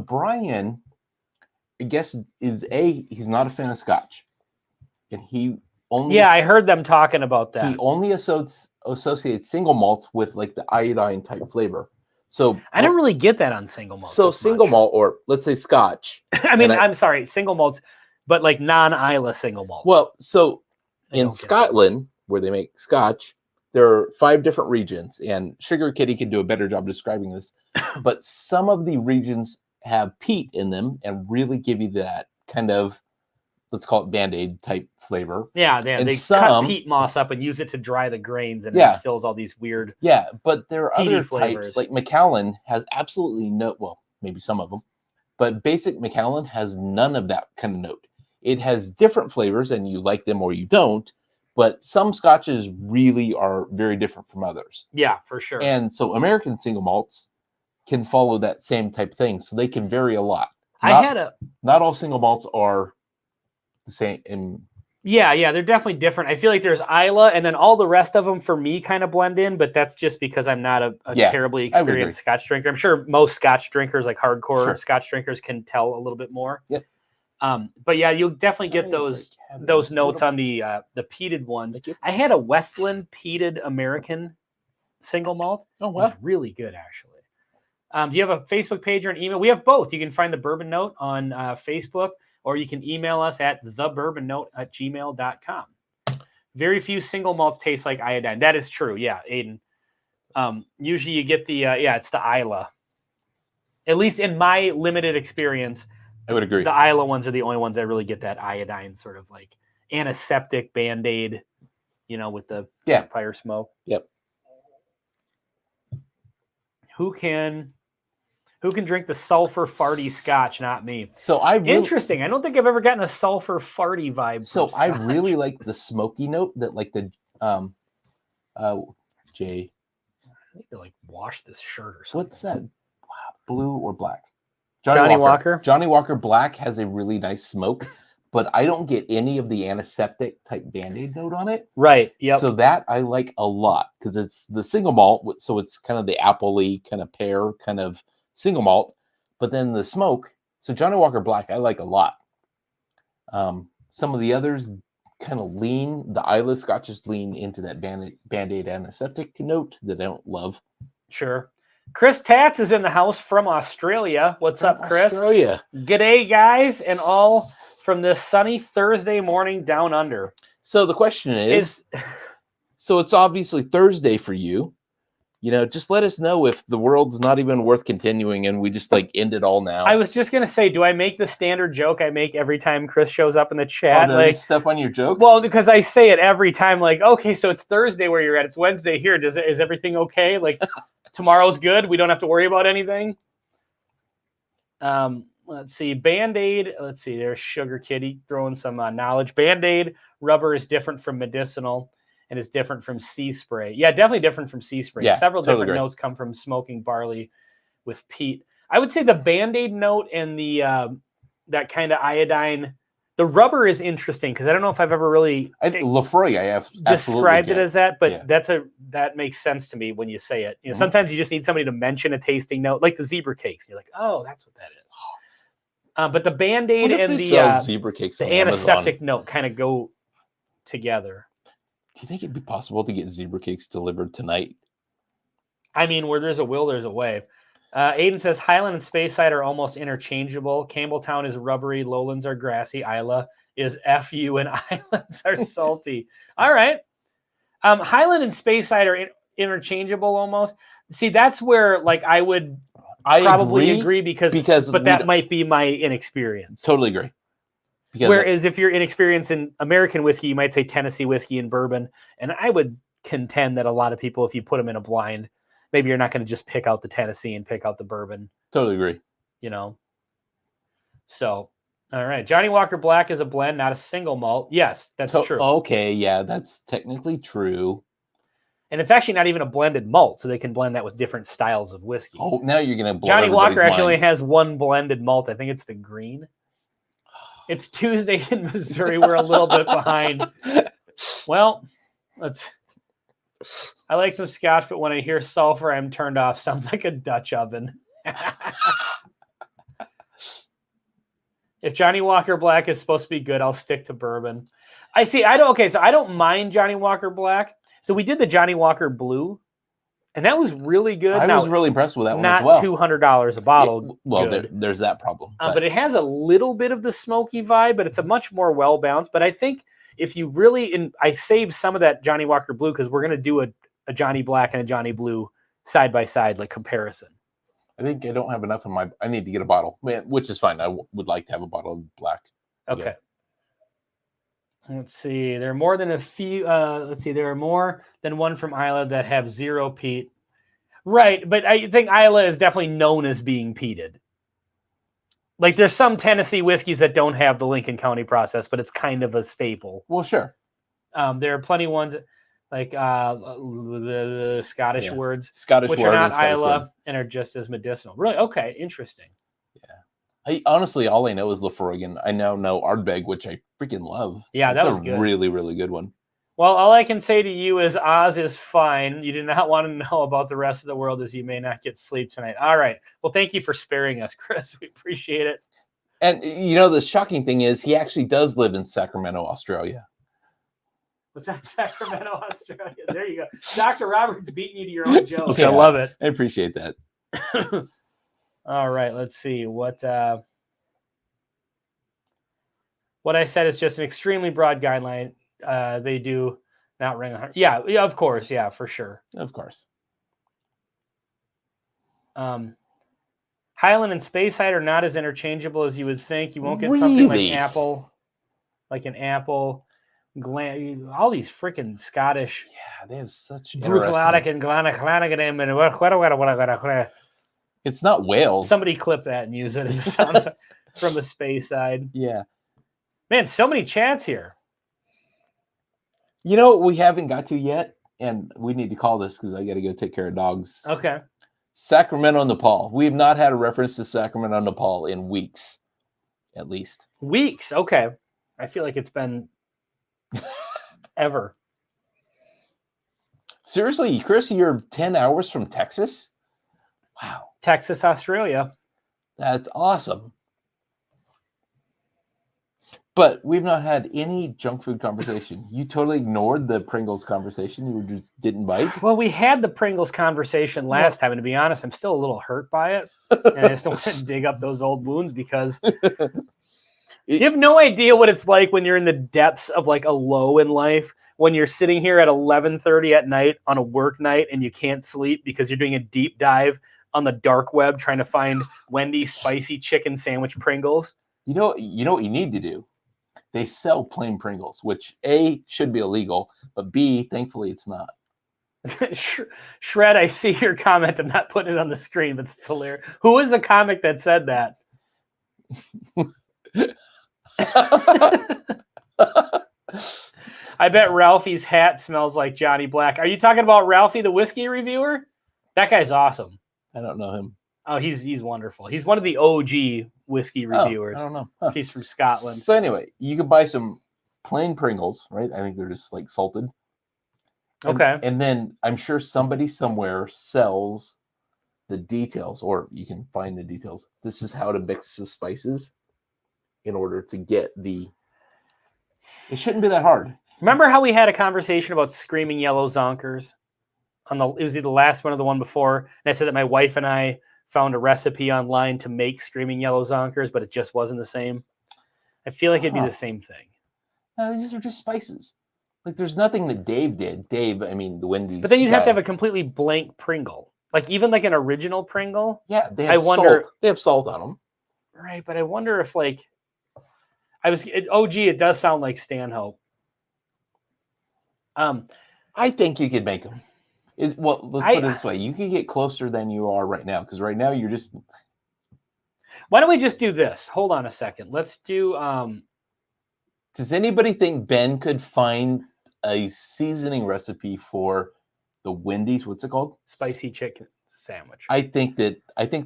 Brian, I guess he's not a fan of Scotch, and he only I heard them talking about that. He only associates single malts with like the iodine type flavor. So I don't really get that on single malt. So single malt, or let's say Scotch. I mean, I'm sorry, single malts, but like non-Isla single malt. Well, so in Scotland, where they make Scotch, there are 5 different regions, and Sugar Kitty can do a better job describing this. But some of the regions have peat in them and really give you that kind of, let's call it Band-Aid type flavor. Yeah, they cut peat moss up and use it to dry the grains, and it instills all these weird. Yeah, but there are other flavors. types, like Macallan has absolutely no, well, maybe some of them, but basic Macallan has none of that kind of note. It has different flavors, and you like them or you don't. But some Scotches really are very different from others. Yeah, for sure. And so American single malts can follow that same type thing. So they can vary a lot. Not all single malts are the same. Yeah, they're definitely different. I feel like there's Isla, and then all the rest of them for me kind of blend in, but that's just because I'm not a terribly experienced Scotch drinker. I'm sure most Scotch drinkers, like hardcore Scotch drinkers, can tell a little bit more. Yep. But yeah, you'll definitely get those notes on the peated ones. I had a Westland peated American single malt. Oh, wow. It was really good, actually. Do you have a Facebook page or an email? We have both. You can find the Bourbon Note on Facebook, or you can email us at thebourbonnote@gmail.com. Very few single malts taste like iodine. That is true. Yeah, Aiden. Usually you get the, it's the Isla. At least in my limited experience, I would agree. The Isla ones are the only ones that really get that iodine sort of like antiseptic Band-Aid, with the fire smoke. Yep. Who can Who can drink the sulfur farty scotch? Not me. So I really, Interesting. I don't think I've ever gotten a sulfur farty vibe. so from I scotch. really like the smoky note that like the Jay. I need to like wash this shirt or something. What's that? Blue or black? Johnny Walker. Johnny Walker Black has a really nice smoke, but I don't get any of the antiseptic type Band-Aid note on it. Right. Yep. So that I like a lot because it's the single malt, so it's kind of the apple-y kind of pear kind of single malt, but then the smoke. So Johnny Walker Black I like a lot. Some of the others kind of lean. The Isla Scotches lean into that Band-Aid antiseptic note that I don't love. Sure. Chris Tats is in the house from Australia. What's up, Chris? Australia. G'day, guys, and all from this sunny Thursday morning down under. So the question is, so it's obviously Thursday for you. You know, just let us know if the world's not even worth continuing and we just like end it all now. I was just going to say, do I make the standard joke I make every time Chris shows up in the chat? Oh, no, just step on your joke? Well, because I say it every time, like, okay, so it's Thursday where you're at. It's Wednesday here. Is everything okay? Like, tomorrow's good. We don't have to worry about anything. Let's see. Band-Aid. Let's see. There's Sugar Kitty throwing some knowledge. Band-Aid rubber is different from medicinal and is different from sea spray. Yeah, definitely different from sea spray. Yeah, Several totally different agree. notes come from smoking barley with peat. I would say the Band-Aid note and the that kind of iodine. The rubber is interesting because I don't know if I've ever really Lefroy, I have described it as that, but Yeah. that makes sense to me when you say it. You know, Mhm. sometimes you just need somebody to mention a tasting note, like the zebra cakes. You're like, oh, that's what that is. But the Band-Aid What if and they the sell zebra cakes the on Amazon? antiseptic note kind of go together. Do you think it'd be possible to get zebra cakes delivered tonight? I mean, where there's a will, there's a way. Aiden says Highland and Speyside are almost interchangeable. Campbelltown is rubbery, Lowlands are grassy, Isla is FU, and Islands are salty. All right. Highland and Speyside are interchangeable almost. See, that's where like I would probably agree because but that might be my inexperience. Totally agree. Because Whereas if you're inexperienced in American whiskey, you might say Tennessee whiskey and bourbon. And I would contend that a lot of people, if you put them in a blind, maybe you're not going to just pick out the Tennessee and pick out the bourbon. Totally agree. You know? So, all right. Johnny Walker Black is a blend, not a single malt. Yes, that's true. Okay, yeah, that's technically true. And it's actually not even a blended malt, so they can blend that with different styles of whiskey. Oh, now you're going to blow Johnny Walker everybody's actually mind. has one blended malt. I think it's the green. It's Tuesday in Missouri. We're a little bit behind. Well, I like some scotch, but when I hear sulfur, I'm turned off. Sounds like a Dutch oven. If Johnny Walker Black is supposed to be good, I'll stick to bourbon. I see. So I don't mind Johnny Walker Black. So we did the Johnny Walker Blue, and that was really good. I was really impressed with that one as Not well. $200 a bottle. Yeah, well, good. there's that problem. But it has a little bit of the smoky vibe, but it's a much more well-balanced. But I think if you really, I saved some of that Johnny Walker Blue because we're going to do a Johnny Black and a Johnny Blue side by side, like comparison. I think I don't have enough in my. I need to get a bottle, which is fine. I would like to have a bottle of black. Okay. Yeah. Let's see. There are more than a few. There are more than one from Isla that have zero peat. Right, but I think Isla is definitely known as being peated. Like there's some Tennessee whiskeys that don't have the Lincoln County process, but it's kind of a staple. Well, sure. There are plenty ones like the Scottish words, which are not Isla and are just as medicinal. Really? Okay, interesting. Yeah. Honestly, all I know is Lefroy, and I now know Ardbeg, which I freaking love. Yeah, That's that was a good. really, really good one. Well, all I can say to you is Oz is fine. You do not want to know about the rest of the world as you may not get sleep tonight. All right. Well, thank you for sparing us, Chris. We appreciate it. And, you know, the shocking thing is he actually does live in Sacramento, Australia. What's that? Sacramento, Australia. There you go. Dr. Roberts beating you to your own jokes. Yeah, I love it. I appreciate that. All right. Let's see. What I said is just an extremely broad guideline. They do not ring 100. Yeah, of course. Yeah, for sure. Of course. Highland and Speyside are not as interchangeable as you would think. You won't get something like an apple, all these freaking Scottish. Yeah, they have such Bruichladdich and Glenachlannigan and It's not whales. Somebody clip that and use it as a sound effect from the space side. Yeah. Man, so many chats here. You know what we haven't got to yet? And we need to call this because I got to go take care of dogs. Okay. Sacramento, Nepal. We have not had a reference to Sacramento, Nepal in weeks, at least. Weeks. Okay. I feel like it's been ever. Seriously, Chris, you're 10 hours from Texas? Wow. Texas, Australia. That's awesome. But we've not had any junk food conversation. You totally ignored the Pringles conversation. You just didn't bite. Well, we had the Pringles conversation last time, and to be honest, I'm still a little hurt by it. And I just don't want to dig up those old wounds because you have no idea what it's like when you're in the depths of like a low in life, when you're sitting here at 11:30 at night on a work night and you can't sleep because you're doing a deep dive on the dark web trying to find Wendy's spicy chicken sandwich Pringles. You know what you need to do? They sell plain Pringles, which A, should be illegal, but B, thankfully it's not. Shred, I see your comment. I'm not putting it on the screen, but it's hilarious. Who was the comic that said that? I bet Ralphie's hat smells like Johnny Black. Are you talking about Ralphie, the whiskey reviewer? That guy's awesome. I don't know him. Oh, he's wonderful. He's one of the OG whiskey reviewers. I don't know. Huh. He's from Scotland. So anyway, you could buy some plain Pringles, right? I think they're just like salted. Okay. And then I'm sure somebody somewhere sells the details, or you can find the details. This is how to mix the spices in order to get the... It shouldn't be that hard. Remember how we had a conversation about screaming yellow zonkers? It was either the last one or the one before. And I said that my wife and I found a recipe online to make screaming yellow zonkers, but it just wasn't the same. I feel like it'd be the same thing. No, these are just spices. Like, there's nothing that Dave did. Dave, I mean, the Wendy's. But then you'd have guy. to have a completely blank Pringle. Like, even like an original Pringle. Yeah, they have wonder- salt. They have salt on them. Right, but I wonder if like... it does sound like Stanhope. I think you could make them. Well, let's put it this way. You can get closer than you are right now, because right now you're just... Why don't we just do this? Hold on a second. Let's do... Does anybody think Ben could find a seasoning recipe for the Wendy's? What's it called? Spicy chicken sandwich. I think the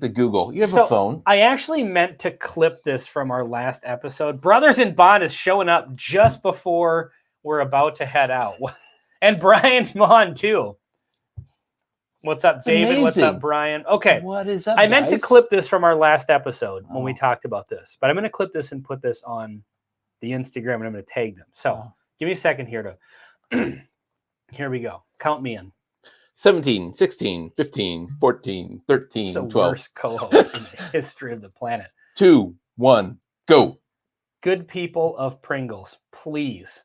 Google. You have a phone. I actually meant to clip this from our last episode. Brothers in Bond is showing up just before we're about to head out. And Brian Vaughn, too. What's up, David? Amazing. What's up, Brian? Okay. What is up, I meant to guys? clip this from our last episode when we talked about this, but I'm going to clip this and put this on the Instagram, and I'm going to tag them. So give me a second here to... Here we go. Count me in. 17, 16, 15, 14, 13, It's the 12. worst co-host in the history of the planet. 2, 1, go. Good people of Pringles, please,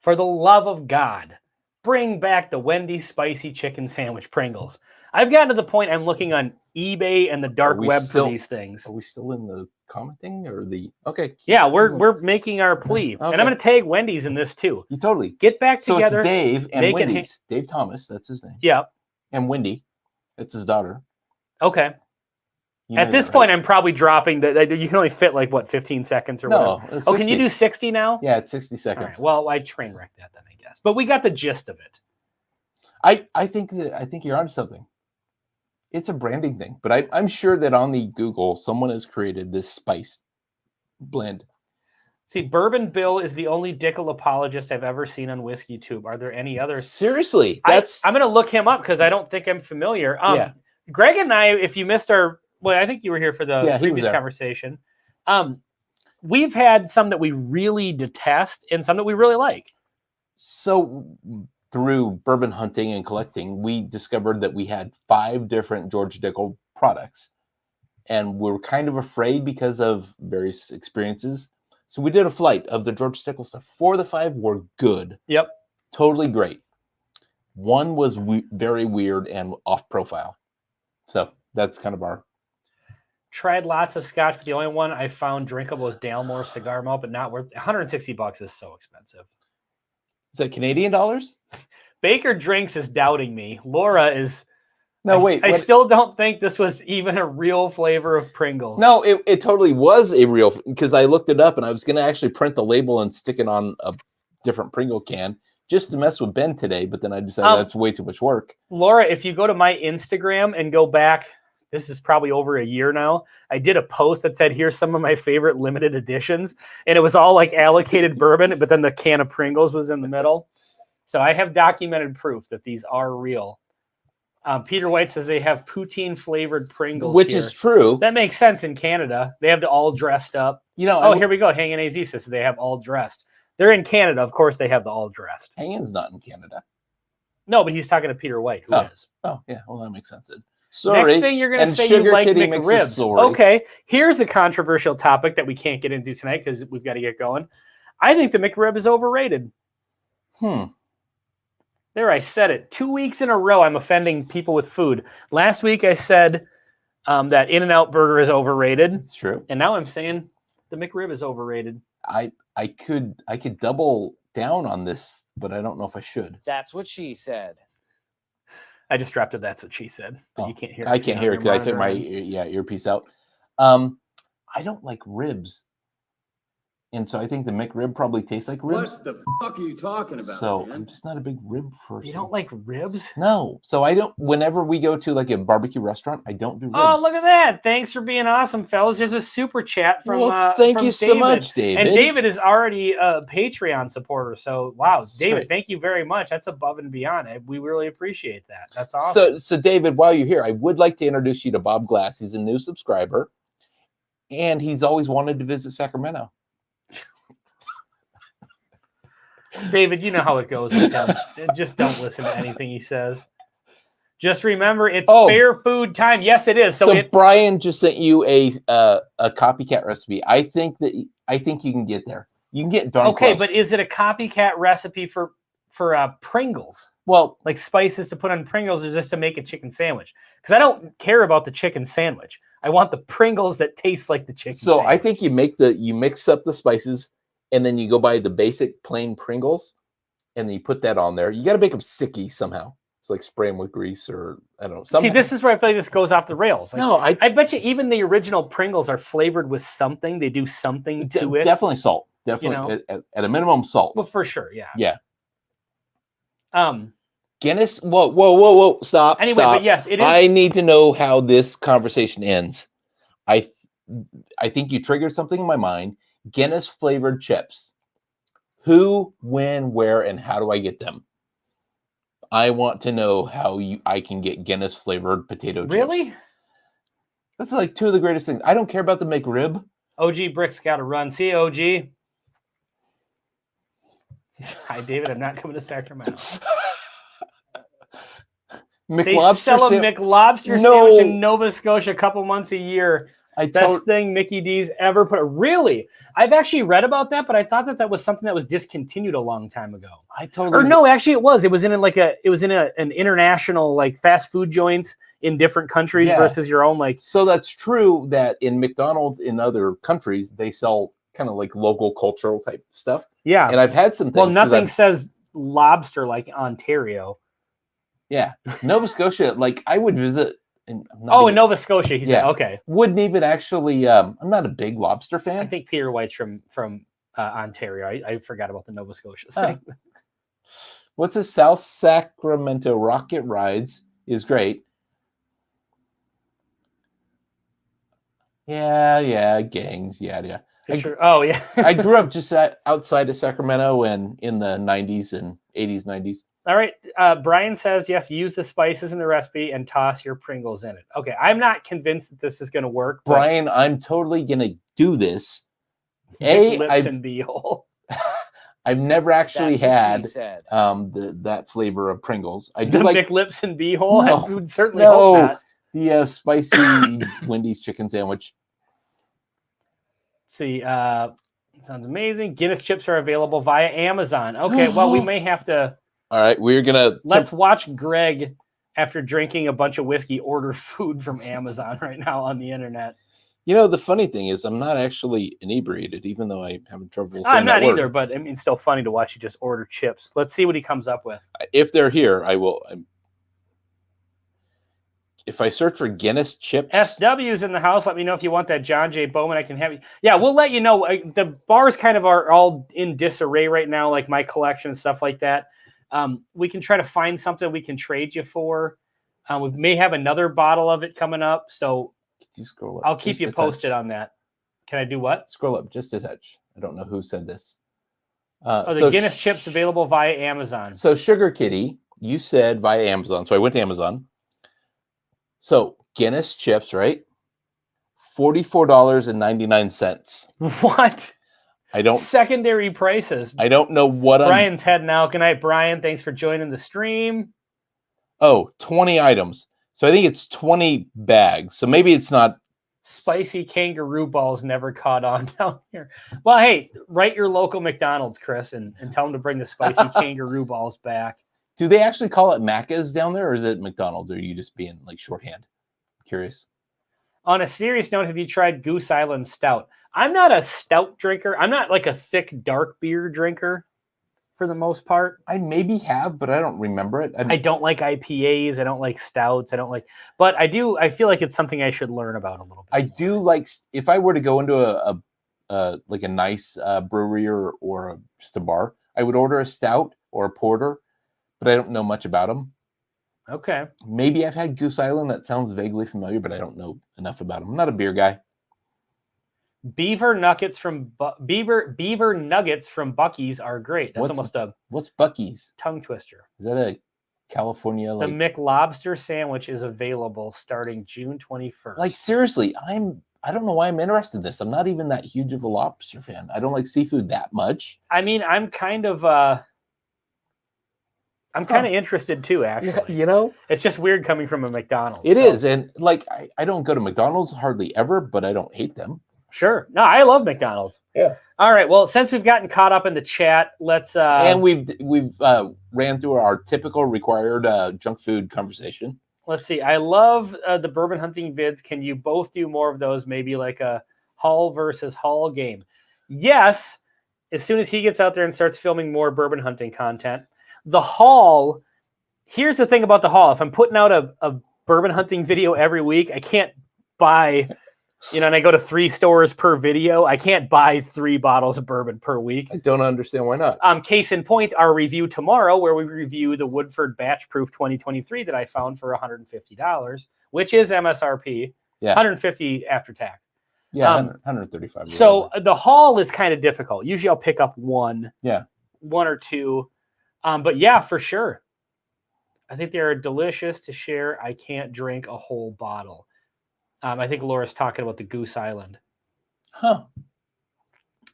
for the love of God, bring back the Wendy's spicy chicken sandwich Pringles. I've gotten to the point I'm looking on eBay and the dark web for these things. Are we still in the commenting or the... Okay. Yeah, we're making our plea. Okay. And I'm going to tag Wendy's in this too. You totally... Get back So together. it's Dave and make it Wendy's. Dave Thomas, that's his name. Yeah. And Wendy, that's his daughter. Okay. You know At this that, point, right? I'm probably dropping you can only fit like, what, 15 seconds or No. whatever? It's Oh, can you 60. do 60 now? Yeah, it's 60 All seconds. right. Well, I train wrecked that then, I guess. But we got the gist of it. I think you're onto something. It's a branding thing, but I'm sure that on the Google, someone has created this spice blend. See, Bourbon Bill is the only Dickel apologist I've ever seen on Whiskey Tube. Are there any others? Seriously, I'm going to look him up because I don't think I'm familiar. Yeah. Greg and I, if you missed I think you were here for the Yeah, he was previous there. conversation. We've had some that we really detest and some that we really like. So through bourbon hunting and collecting, we discovered that we had 5 different George Dickel products. And we were kind of afraid because of various experiences. So we did a flight of the George Dickel stuff. 4 of the 5 were good. Yep. Totally great. 1 was very weird and off profile. So that's kind of our... Tried lots of scotch, but the only one I found drinkable was Dalmore Cigar Malt, but not worth $160 is so expensive. Is that Canadian dollars? Baker Drinks is doubting me. Laura is No, wait. I what- still don't think this was even a real flavor of Pringles. No, it totally was a real, because I looked it up and I was going to actually print the label and stick it on a different Pringle can just to mess with Ben today, but then I decided that's way too much work. Laura, if you go to my Instagram and go back, this is probably over a year now, I did a post that said, here's some of my favorite limited editions. And it was all like allocated bourbon, but then the can of Pringles was in the middle. So I have documented proof that these are real. Peter White says they have poutine flavored Pringles, Which here. is true. That makes sense in Canada. They have the all dressed up. You know, Oh, here we go. Hanging AZ says they have all dressed. They're in Canada. Of course, they have the all dressed. Hanging's not in Canada. No, but he's talking to Peter White, who is. Oh, yeah. Well, that makes sense then. Sorry. Next thing you're going to And say Sugar you like Kitty makes us McRibs. sorry. Okay, here's a controversial topic that we can't get into tonight because we've got to get going. I think the McRib is overrated. There, I said it. 2 weeks in a row, I'm offending people with food. Last week, I said that In-N-Out Burger is overrated. It's true. And now I'm saying the McRib is overrated. I could double down on this, but I don't know if I should. That's what she said. I just dropped it. That's what she said. But you can't hear it. I if you can't have hear it your because I took my monitor on. earpiece out. I don't like ribs, and so I think the McRib probably tastes like ribs. What the fuck are you talking about, So man? I'm just not a big rib person. You don't like ribs? No. So I don't. Whenever we go to like a barbecue restaurant, I don't do ribs. Oh, look at that. Thanks for being awesome, fellas. There's a super chat from well, thank from you so David. much, David. And David is already a Patreon supporter. So, wow, That's David, right. thank you very much. That's above and beyond. We really appreciate that. That's awesome. So David, while you're here, I would like to introduce you to Bob Glass. He's a new subscriber, and he's always wanted to visit Sacramento. David, you know how it goes with him. Just don't listen to anything he says. Just remember, it's fair food time. Yes, it is. So Brian just sent you a copycat recipe. I think you can get there. You can get darn okay, close. but is it a copycat recipe for Pringles? Well, like spices to put on Pringles, or just to make a chicken sandwich? Because I don't care about the chicken sandwich. I want the Pringles that taste like the chicken so sandwich. I think you mix up the spices, and then you go buy the basic plain Pringles, and then you put that on there. You got to make them sticky somehow. It's like spray them with grease, or I don't know. Somehow. See, this is where I feel like this goes off the rails. Like, No, I bet you even the original Pringles are flavored with something. They do something to it. Definitely salt. Definitely at a minimum salt. Well, for sure, yeah. Yeah. Um. Guinness. Whoa! Stop. Anyway, stop. but yes, it is. I need to know how this conversation ends. I think you triggered something in my mind. Guinness flavored chips. Who, when, where, and how do I get them? I want to know how I can get Guinness flavored potato chips. Really? That's like two of the greatest things. I don't care about the McRib. OG Brick's got to run. See you, OG. Hi, David. I'm not coming to Sacramento. They sell a McLobster sandwich in Nova Scotia a couple months a year. Best thing Mickey D's ever put. Really? I've actually read about that, but I thought that was something that was discontinued a long time ago. Or no, actually it was. It was in an international like fast food joints in different countries versus your own like. So that's true that in McDonald's in other countries they sell kind of like local cultural type stuff. Yeah. And I've had some things. Well, nothing says lobster like Ontario. Yeah. Nova Scotia, like I would visit. In Nova Scotia, he said, okay. Wouldn't even actually, I'm not a big lobster fan. I think Peter White's from Ontario. I forgot about the Nova Scotia thing. What's this? South Sacramento Rocket Rides is great. Yeah, gangs, yeah. Oh, yeah. I grew up just outside of Sacramento and in the 90s and 80s, 90s. All right. Brian says, yes, use the spices in the recipe and toss your Pringles in it. Okay. I'm not convinced that this is going to work. Brian, I'm totally going to do this. Lips and beehole. I've never actually had that flavor of Pringles. I do like McLips and beehole. No, I would certainly hope not. The spicy Wendy's chicken sandwich. Let's see. Sounds amazing. Guinness chips are available via Amazon. Okay. Well, we may have to. All right, we're gonna let's watch Greg after drinking a bunch of whiskey order food from Amazon right now on the internet. You know, the funny thing is, I'm not actually inebriated, even though I have trouble saying I'm not that word. either, but I mean, it's still funny to watch you just order chips. Let's see what he comes up with. If they're here, I will. if I search for Guinness chips, SW's in the house. Let me know if you want that John J. Bowman. I can have you. Yeah, we'll let you know. The bars kind of are all in disarray right now, like my collection and stuff like that. We can try to find something we can trade you for. We may have another bottle of it coming up, so could you scroll up I'll keep just you a posted touch? on that. Can I do what? Scroll up just a touch. I don't know who said this. Oh, the So Guinness chips available via Amazon. So Sugar Kitty, you said via Amazon. So I went to Amazon. So Guinness chips, right? $44.99. What? I don't Secondary prices. I don't know what Brian's heading out. Good night, Brian. Thanks for joining the stream. Oh, 20 items. So I think it's 20 bags. So maybe it's not. Spicy kangaroo balls never caught on down here. Well, hey, write your local McDonald's, Chris, and tell them to bring the spicy kangaroo balls back. Do they actually call it Macca's down there, or is it McDonald's? Or are you just being like shorthand? Curious. On a serious note, have you tried Goose Island Stout? I'm not a stout drinker. I'm not like a thick, dark beer drinker for the most part. I maybe have, but I don't remember it. I don't like IPAs. I don't like stouts. I don't like, but I do. I feel like it's something I should learn about a little bit. I do like, if I were to go into a like a nice brewery or just a bar, I would order a stout or a porter, but I don't know much about them. Okay. Maybe I've had Goose Island. That sounds vaguely familiar, but I don't know enough about them. I'm not a beer guy. Beaver nuggets from Beaver nuggets from Buc-ee's are great. That's almost a what's Buc-ee's tongue twister. Is that a California The like McLobster sandwich is available starting June 21st. like seriously? I don't know why I'm interested in this. I'm not even that huge of a lobster fan. I don't like seafood that much. I mean, I'm kind of interested too, actually. You know, it's just weird coming from a McDonald's. It is, and like I don't go to McDonald's hardly ever, but I don't hate them. Sure. No, I love McDonald's. Yeah. All right. Well, since we've gotten caught up in the chat, let's and we've ran through our typical required junk food conversation. Let's see. I love the bourbon hunting vids. Can you both do more of those? Maybe like a Hull versus Hull game. Yes. As soon as he gets out there and starts filming more bourbon hunting content, the Hull. Here's the thing about the Hull. If I'm putting out a bourbon hunting video every week, I can't buy. And I go to 3 stores per video. I can't buy 3 bottles of bourbon per week. I don't understand why not. Case in point, our review tomorrow, where we review the Woodford Batch Proof 2023 that I found for $150, which is MSRP. Yeah. $150 after tax. Yeah, 135. So the haul is kind of difficult. Usually I'll pick up one. Yeah. 1 or 2. But yeah, for sure. I think they are delicious to share. I can't drink a whole bottle. I think Laura's talking about the Goose Island. Huh.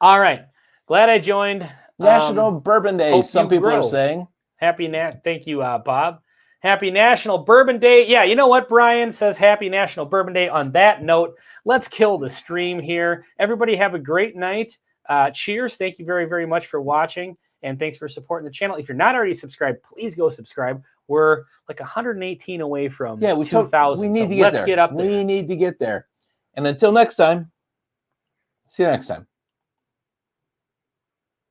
All right. Glad I joined. National Bourbon Day, some people grow. are saying. Thank you, Bob. Happy National Bourbon Day. Yeah, you know what? Brian says Happy National Bourbon Day. On that note, let's kill the stream here. Everybody have a great night. Cheers. Thank you very, very much for watching. And thanks for supporting the channel. If you're not already subscribed, please go subscribe. We're like 118 away from 2,000. We need to get there. Let's get up there. We need to get there. And until next time, see you next time.